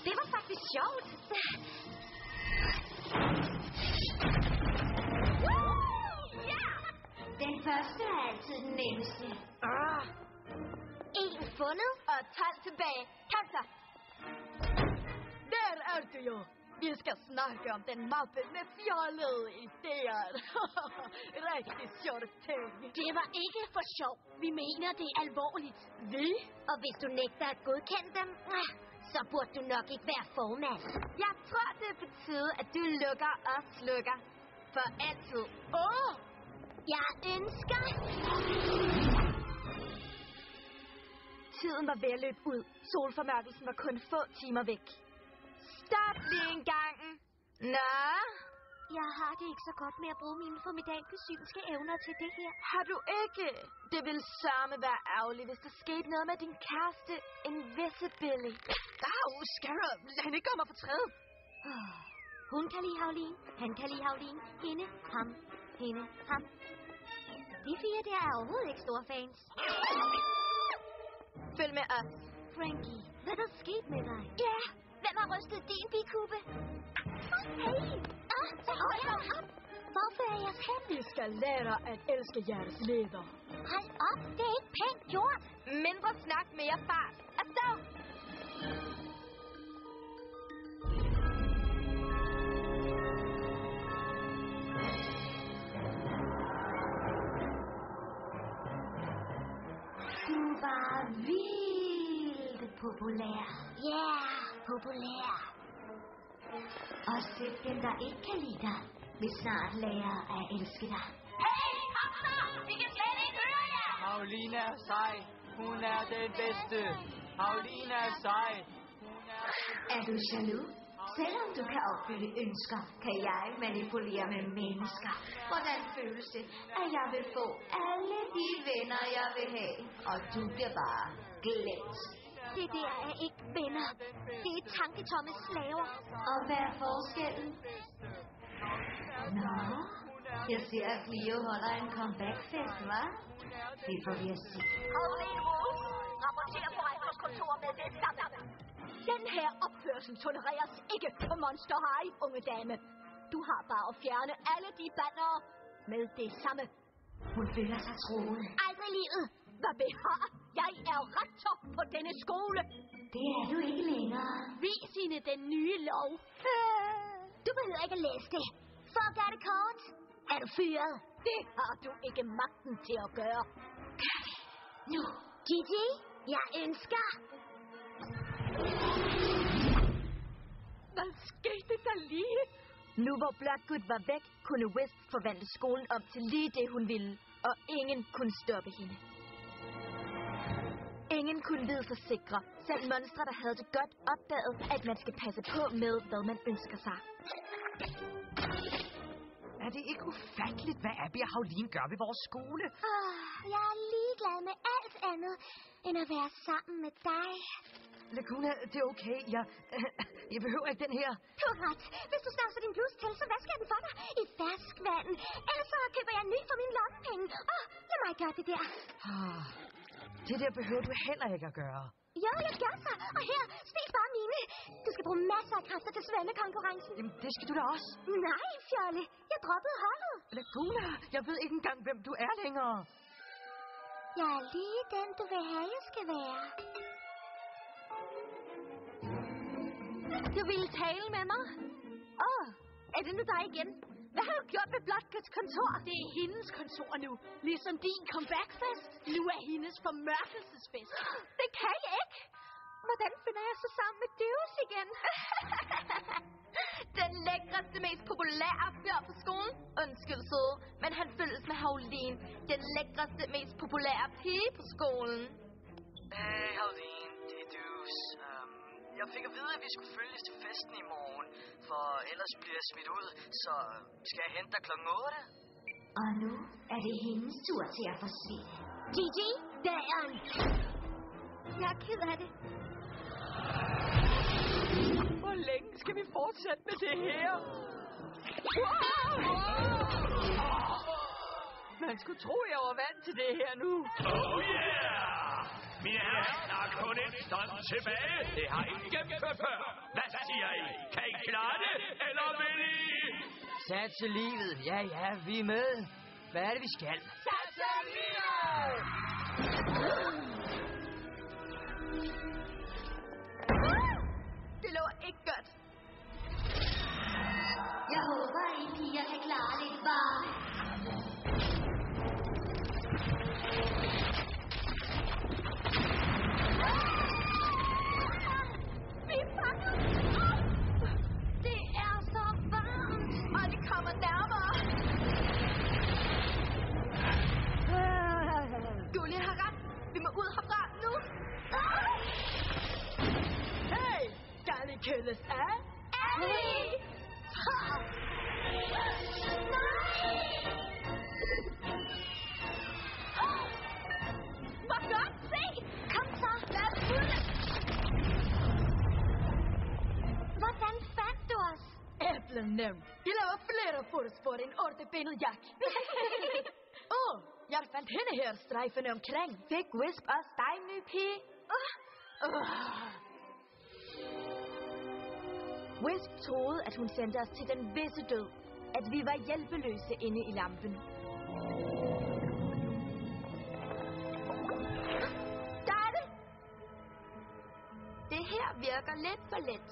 Det var faktisk sjovt. Den første er altid den nemmeste. En fundet og 12 tilbage. Kom så. Der er du jo. Vi skal snakke om den mappe med fjollede idéer. Rigtig sjovt ting. Det var ikke for sjov. Vi mener det er alvorligt. Vi? Og hvis du nægter at godkende dem, så burde du nok ikke være formand. Jeg tror, det er på tide, at du lukker og slukker. For altid. Jeg ønsker... Tiden var ved at løbe ud. Solformørkelsen var kun få timer væk. Stop lige en gang. Nå? Jeg har det ikke så godt med at bruge mine formidable synske evner til det her. Har du ikke? Det ville sørme være ærgerligt, hvis der skete noget med din kæreste, Invisibility. Scarab, lad hende ikke komme og fortræde. Hun kan lide Havlin, han kan lide Havlin, hende, ham, hende, ham. De fire der er overhovedet ikke store fans. Følg med os. Frankie, hvad er der sket med dig? Ja, hvem har rystet din bikube? Hey! Så hold op! Hvorfor er jeg hen? Vi skal lære at elske jeres leder. Hold op, det er ikke pænt gjort. Mindre snak, mere fart. Afsted! Du var vildt populær. Ja, populær. Og selv dem, der ikke kan lide dig, vil snart lære at elske dig. Hey, kom så! Vi kan slet ikke høre jer! Havlin er sej. Hun er den bedste. Havlin er sej. Er du jaloux? Selvom du kan opfylde ønsker, kan jeg manipulere med mennesker. Hvordan føles det, at jeg vil få alle de venner, jeg vil have, og du bliver bare glemt? Det der er ikke venner. Det er tanketomme slaver. Og hvad er forskellen? Nå, jeg ser, at Clio holder en comeback-fest, hva'? Det får vi at se. Havlin Wolf, rapporter på rektorskontoret med det samme. Den her opførsel tolereres ikke på Monster High, unge dame. Du har bare at fjerne alle de bannere med det samme. Hun føler sig troet. Aldrig livet. Hvad behar? Jeg er rektor på denne skole. Det er du ikke længere. Vis hende den nye lov. Du behøver ikke at læse det. For at gøre det kort, er du fyret. Det har du ikke magten til at gøre. Gør det. Nu, Gigi, jeg ønsker... Hvad skete der lige? Nu hvor Bloodgood var væk, kunne Wisp forvandle skolen om til lige det, hun ville. Og ingen kunne stoppe hende. Ingen kunne vide sig sikre. Selv monstre, der havde det godt, opdaget, at man skal passe på med, hvad man ønsker sig. Er det ikke ufatteligt, hvad Abby og Havlin gør ved vores skole? Jeg er ligeglad med alt andet, end at være sammen med dig. Laguna, det er okay. Jeg behøver ikke den her. Du har ret. Hvis du snavser din bluse til, så vasker jeg den for dig i ferskvand. Ellers så køber jeg en ny for mine lommepenge. Lad mig gøre det der. Det der behøver du heller ikke at gøre. Jo, jeg gør så. Og her, spis bare mine. Du skal bruge masser af kræfter til svendekonkurrencen. Jamen, det skal du da også. Nej, Fjolle. Jeg droppede holdet. Laguna, jeg ved ikke engang, hvem du er længere. Jeg er lige den, du vil have, jeg skal være. Du ville tale med mig? Er det nu dig igen? Hvad har du gjort ved Blodgøds kontor? Det er hendes kontor nu. Ligesom din comebackfest. Nu er hendes formørkelsesfest. Det kan jeg ikke. Hvordan finder jeg så sammen med Deus igen? Den lækreste, mest populære fyr på skolen. Undskyld, søde, men han følges med Howlin. Den lækreste, mest populære pige på skolen. Hey, Howlin, det er Deus. Jeg fik at vide, at vi skulle følges til festen i morgen, for ellers bliver jeg smidt ud, så skal jeg hente dig kl. 8? Og nu er det hendes tur til at forsvinde. Gigi, døren. Jeg er ked af det. Hvor længe skal vi fortsætte med det her? Man skulle tro, jeg var vant til det her nu. Oh yeah! Mine herrer, der er kun et stunt tilbage. Det har ingen gennemført før. Hvad siger I? Kan I klare det, eller vil I? Satse livet. Ja, vi er med. Hvad er det, vi skal? Satse livet! Det lover ikke godt. Jeg håber, I piger kan klare lidt varme. Vi er fanget! Det er så varmt, og det kommer nærmere. Gulli har ret. Vi må ud herfra nu. Hey! Skal I kældes af? Annie! Hvor godt, se! Kom så, lad os ud! Hvordan fandt du os? Æblenævn. I laver flere fodspor end ortebenet jak. Jeg fandt hende her strejfende omkring. Fik Wisp også dig, ny pige? Wisp troede, at hun sendte os til den visse død. At vi var hjælpeløse inde i lampen. Der er det! Det her virker lidt for let.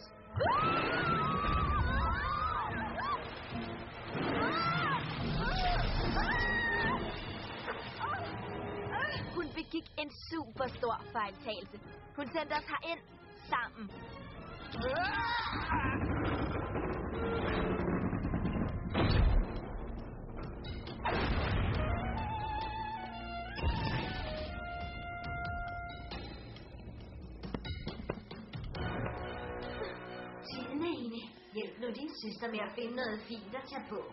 Hun begik en super stor fejltagelse. Hun sendte os herind sammen. Tidene, hjælp nu din søster med at finde noget fint at tage på.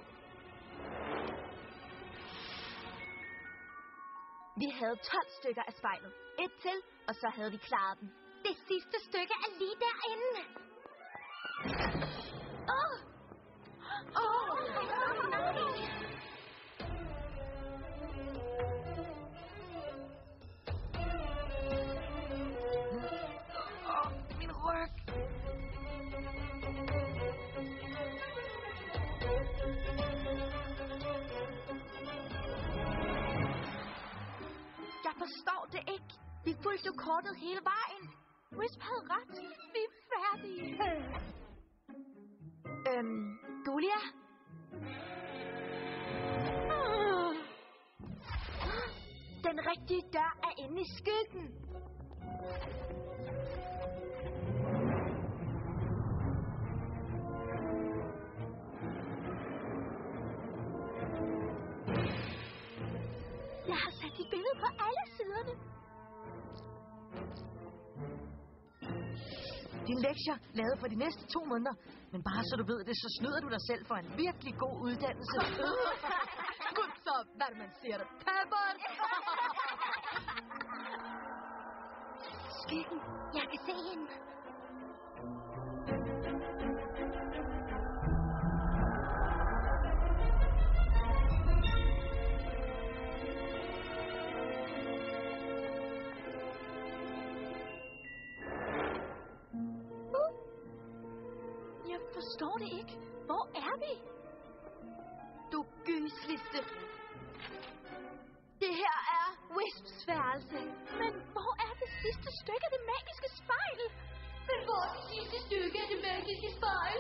Vi havde 12 stykker af spejlet. Et til, og så havde vi klaret den. Det sidste stykke er lige derinde. Min ryg. Jeg forstår det ikke. Vi fulgte jo kortet hele vejen. Wisp havde ret. Vi er færdige. Gulia? Den rigtige dør er inde i skyggen. Jeg har sat dit billede på alle siderne. Dine lektier lavet for de næste 2 måneder. Men bare så du ved det, så snyder du dig selv for en virkelig god uddannelse. Godt så, hvad man siger. Pepper! Skyggen. Jeg kan se hende. forstår det ikke. Hvor er vi? Du gysligste. Det her er Wisps værelse. Men hvor er det sidste stykke af det magiske spejl? Men hvor er det sidste stykke af det magiske spejl?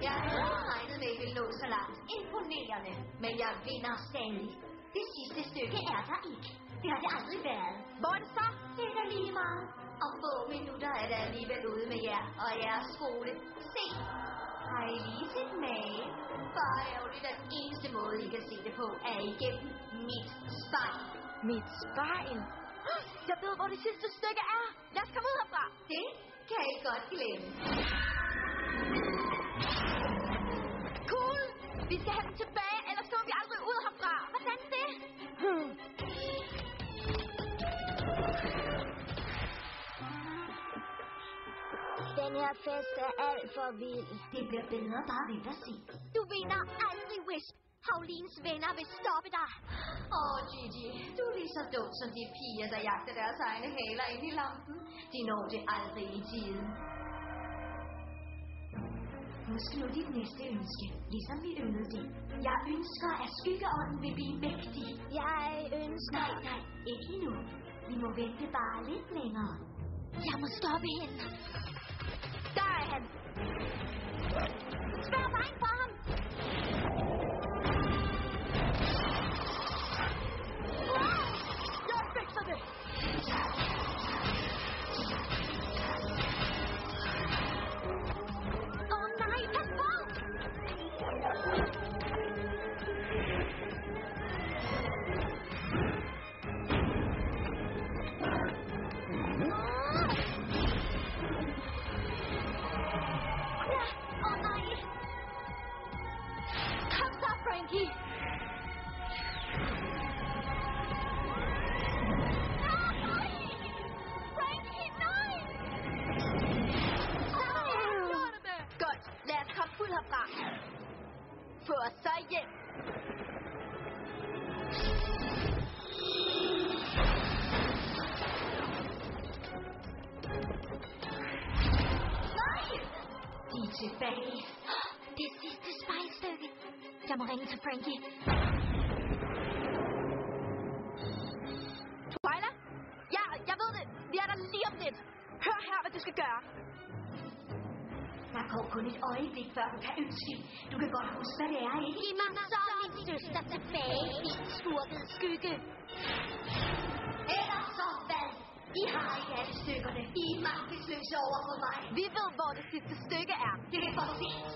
Jeg havde regnet med, at I ville nå så langt. Imponerende. Men jeg vinder stadig. Det sidste stykke er der ikke. Det har det aldrig været. Hvor er det så? Det er da lige meget. Om få minutter er der alligevel ude med jer og jeres skole. Se. Har I lige set mage? Bare ærgerligt, at den eneste måde, I kan se det på, er igennem mit spejl. Mit spejl? Jeg ved, hvor det sidste stykke er. Lad os komme ud herfra. Det kan I godt glemme. Cool. Vi skal have den tilbage, ellers kommer vi aldrig ud herfra. Hvordan det? Den her fest er alt for vild. Det bliver bedre bare ved at se. Du vinder aldrig, Wisp. Havlins venner vil stoppe dig. Gigi, du er lige så dum som de piger, der jagter deres egne haler ind i lampen. De når det aldrig i tiden. Husk nu dit næste ønske, ligesom vi øvede det. Jeg ønsker, at skyggeånden vil blive mægtig. Jeg ønsker... Nej, ikke endnu. Vi må vente bare lidt længere. Jeg må stoppe hende. Der er han. Spær vejen for ham. Jeg fikser det. Nej, pas på. Kom så, Frankie. Lad os komme ud herfra. Få os så hjem. Nej! De er tilbage. Det sidste spejlstykke. Jeg må ringe til Frankie. Twilight? Ja, jeg ved det. Vi er der lige om lidt. Hør her, hvad du skal gøre. Der går kun et øjeblik, før du kan ønske. Du kan godt huske, hvad det er, ikke? Giv mig så min søster tilbage, din skurkede skygge. Eller så hvad? I har ikke alle stykkerne. I er magtesløse over for mig. Vi ved, hvor det sidste stykke er. Det er for sent.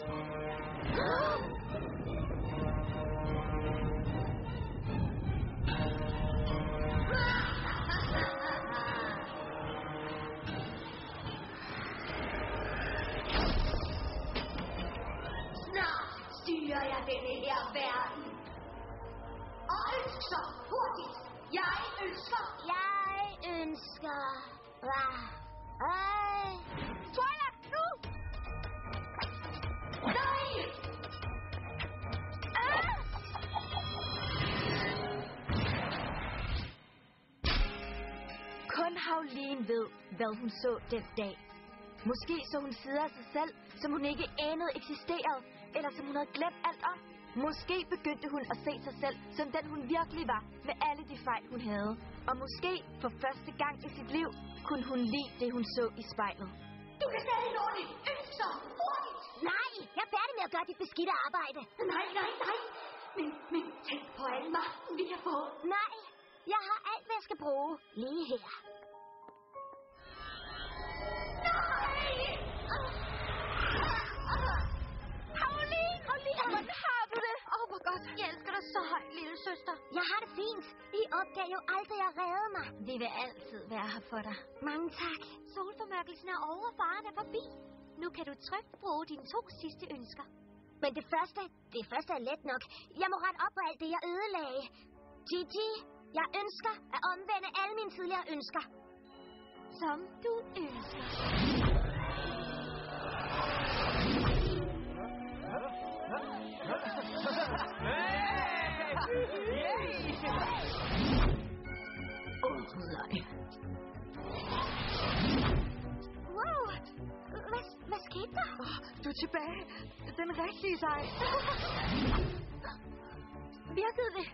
Styrer jeg denne her verden. Og ønsker hurtigt. Jeg ønsker. Twilight, nu! Nej! Kun Havlin ved, hvad hun så den dag. Måske så hun sider af sig selv, som hun ikke anede eksisterede, eller som hun havde glemt alt om. Måske begyndte hun at se sig selv, som den hun virkelig var, med alle de fejl hun havde. Og måske for første gang i sit liv, kunne hun lide det, hun så i spejlet. Du kan stadig nå det. Ønsker hurtigt. Nej, jeg er færdig med at gøre dit beskidte arbejde. Nej. Men tænk på al magten, vi kan få. Nej, jeg har alt, hvad jeg skal bruge lige her. Havlin, hvordan har du det? Hvor godt. Jeg elsker dig så højt, lille søster. Jeg har det fint. I opgav jo aldrig at redde mig. Vi vil altid være her for dig. Mange tak. Solformørkelsen er over, faren er forbi. Nu kan du trygt bruge dine 2 sidste ønsker. Men det første er let nok. Jeg må rette op på alt det, jeg ødelagde. Gigi, jeg ønsker at omvende alle mine tidligere ønsker. Som du ønsker. Nej. Wow, tilbage. Den rigtige sig. Virkede det?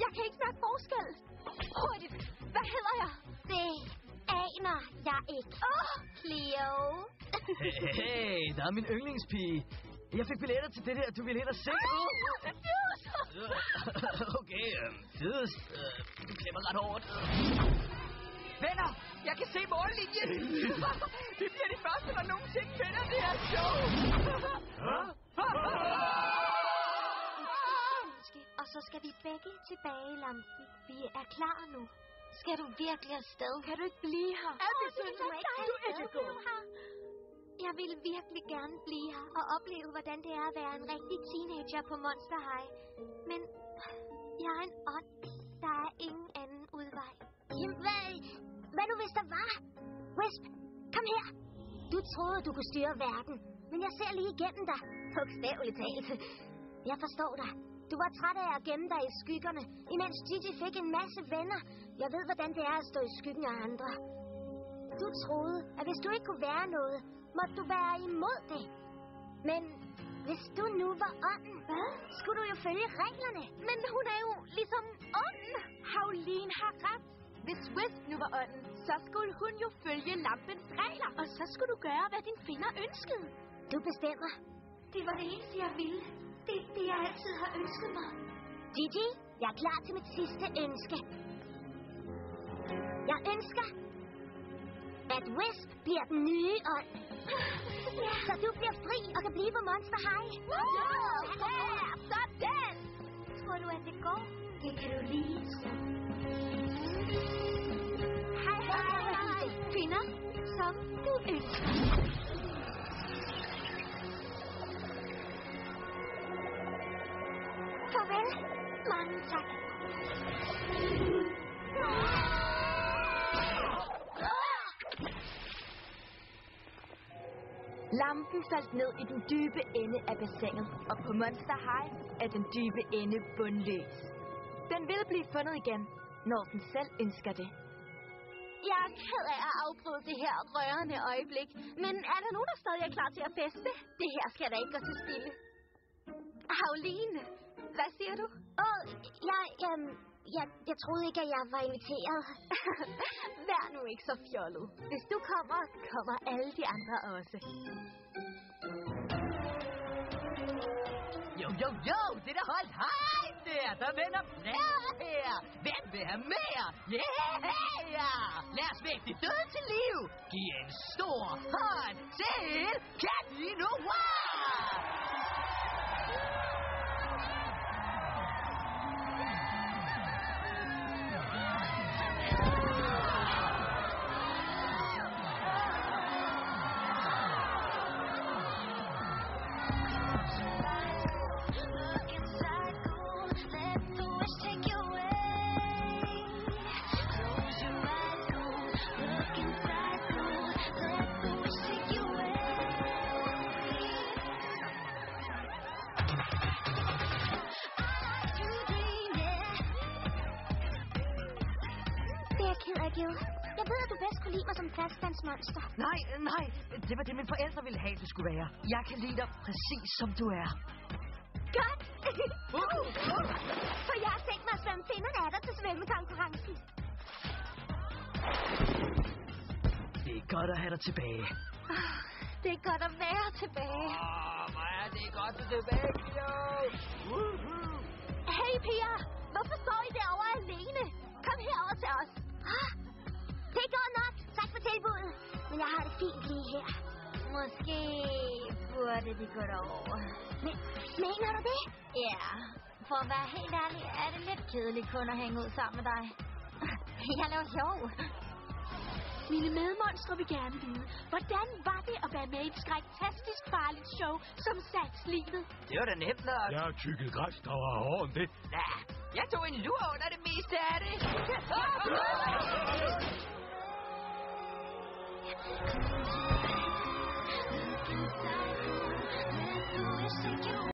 Jeg kan ikke smage forskel. Hurtigt. Hvad hedder jeg? Det aner jeg ikke. Cleo. Hey, der er min yndlingspige. Jeg fik billetter til det der, du ville ind og se. Okay, Fidus. Du klemmer ret hårdt. Venner, jeg kan se mållinjen. Vi bliver de første, der nogensinde finder det her show. Og så skal vi begge tilbage i lampen. Vi er klar nu. Skal du virkelig afsted? Kan du ikke blive her? Det synes jeg ikke. Du ikke gå. Jeg ville virkelig gerne blive her og opleve, hvordan det er at være en rigtig teenager på Monster High. Men jeg er en ånd. Der er ingen anden udvej. Jamen, hvad nu hvis der var? Wisp, kom her. Du troede, du kunne styre verden, men jeg ser lige igennem dig. Bogstaveligt talt. Jeg forstår dig. Du var træt af at gemme dig i skyggerne, imens Gigi fik en masse venner. Jeg ved, hvordan det er at stå i skyggen af andre. Du troede, at hvis du ikke kunne være noget, måtte du være imod det. Men hvis du nu var ånden, skulle du jo følge reglerne. Men hun er jo ligesom ånden. Howleen har ret. Hvis Wisp nu var ånden, så skulle hun jo følge lampens regler. Og så skulle du gøre, hvad din finder ønskede. Du bestemmer. Det var det eneste, jeg ville. Det er det, jeg altid har ønsket mig. Gigi, jeg er klar til mit sidste ønske. Jeg ønsker, at Wisp bliver den nye ånd. Så du bliver fri og kan blive på Monster High. Sådan! Tror du, at det går? Det kan du lige så. Hej. Finder, som du ønsker. Farvel. Mange tak. Lampen faldt ned i den dybe ende af bassinet, og på Monster High er den dybe ende bundløs. Den vil blive fundet igen, når den selv ønsker det. Jeg er ked af at afbryde det her rørende øjeblik, men er der nogen, der stadig er klar til at feste? Det her skal da ikke gå til spilde. Howleen, hvad siger du? Jeg troede ikke, at jeg var inviteret. Vær nu ikke så fjollet. Hvis du kommer, kommer alle de andre også. Jo, det der holdt hej der vender flere her. Hvem vil have mere? Yeah! Lad os vække de døde til liv. Giv en stor hånd til Katten Noir! Jeg ved, at du bedst kunne lide mig som faststandsmonster. Nej. Det var det, mine forældre ville have, du skulle være. Jeg kan lide dig præcis, som du er. Godt! For jeg har tænkt mig at svømme finderne af dig til svømmekonkurrencen. Det er godt at have dig tilbage. Det er godt at være tilbage. Hvor er det godt at tilbage, Pia! Hey, Pia! Hvorfor står I derovre alene? Kom herover til os. Det går nok. Tak for tilbuddet. Men jeg har det fint lige her. Måske burde de gå derover. Men mener du det? Ja, for at være helt ærlig, er det lidt kedeligt kun at hænge ud sammen med dig. Jeg laver sjov. Mine medmonstre vil gerne vide, hvordan var det at være med i et skræktastisk farligt show som Satslivet? Det var da nemt nok. Jeg har tykket græs, der var hårdt end det. Ja, jeg tog en lur under det meste af det.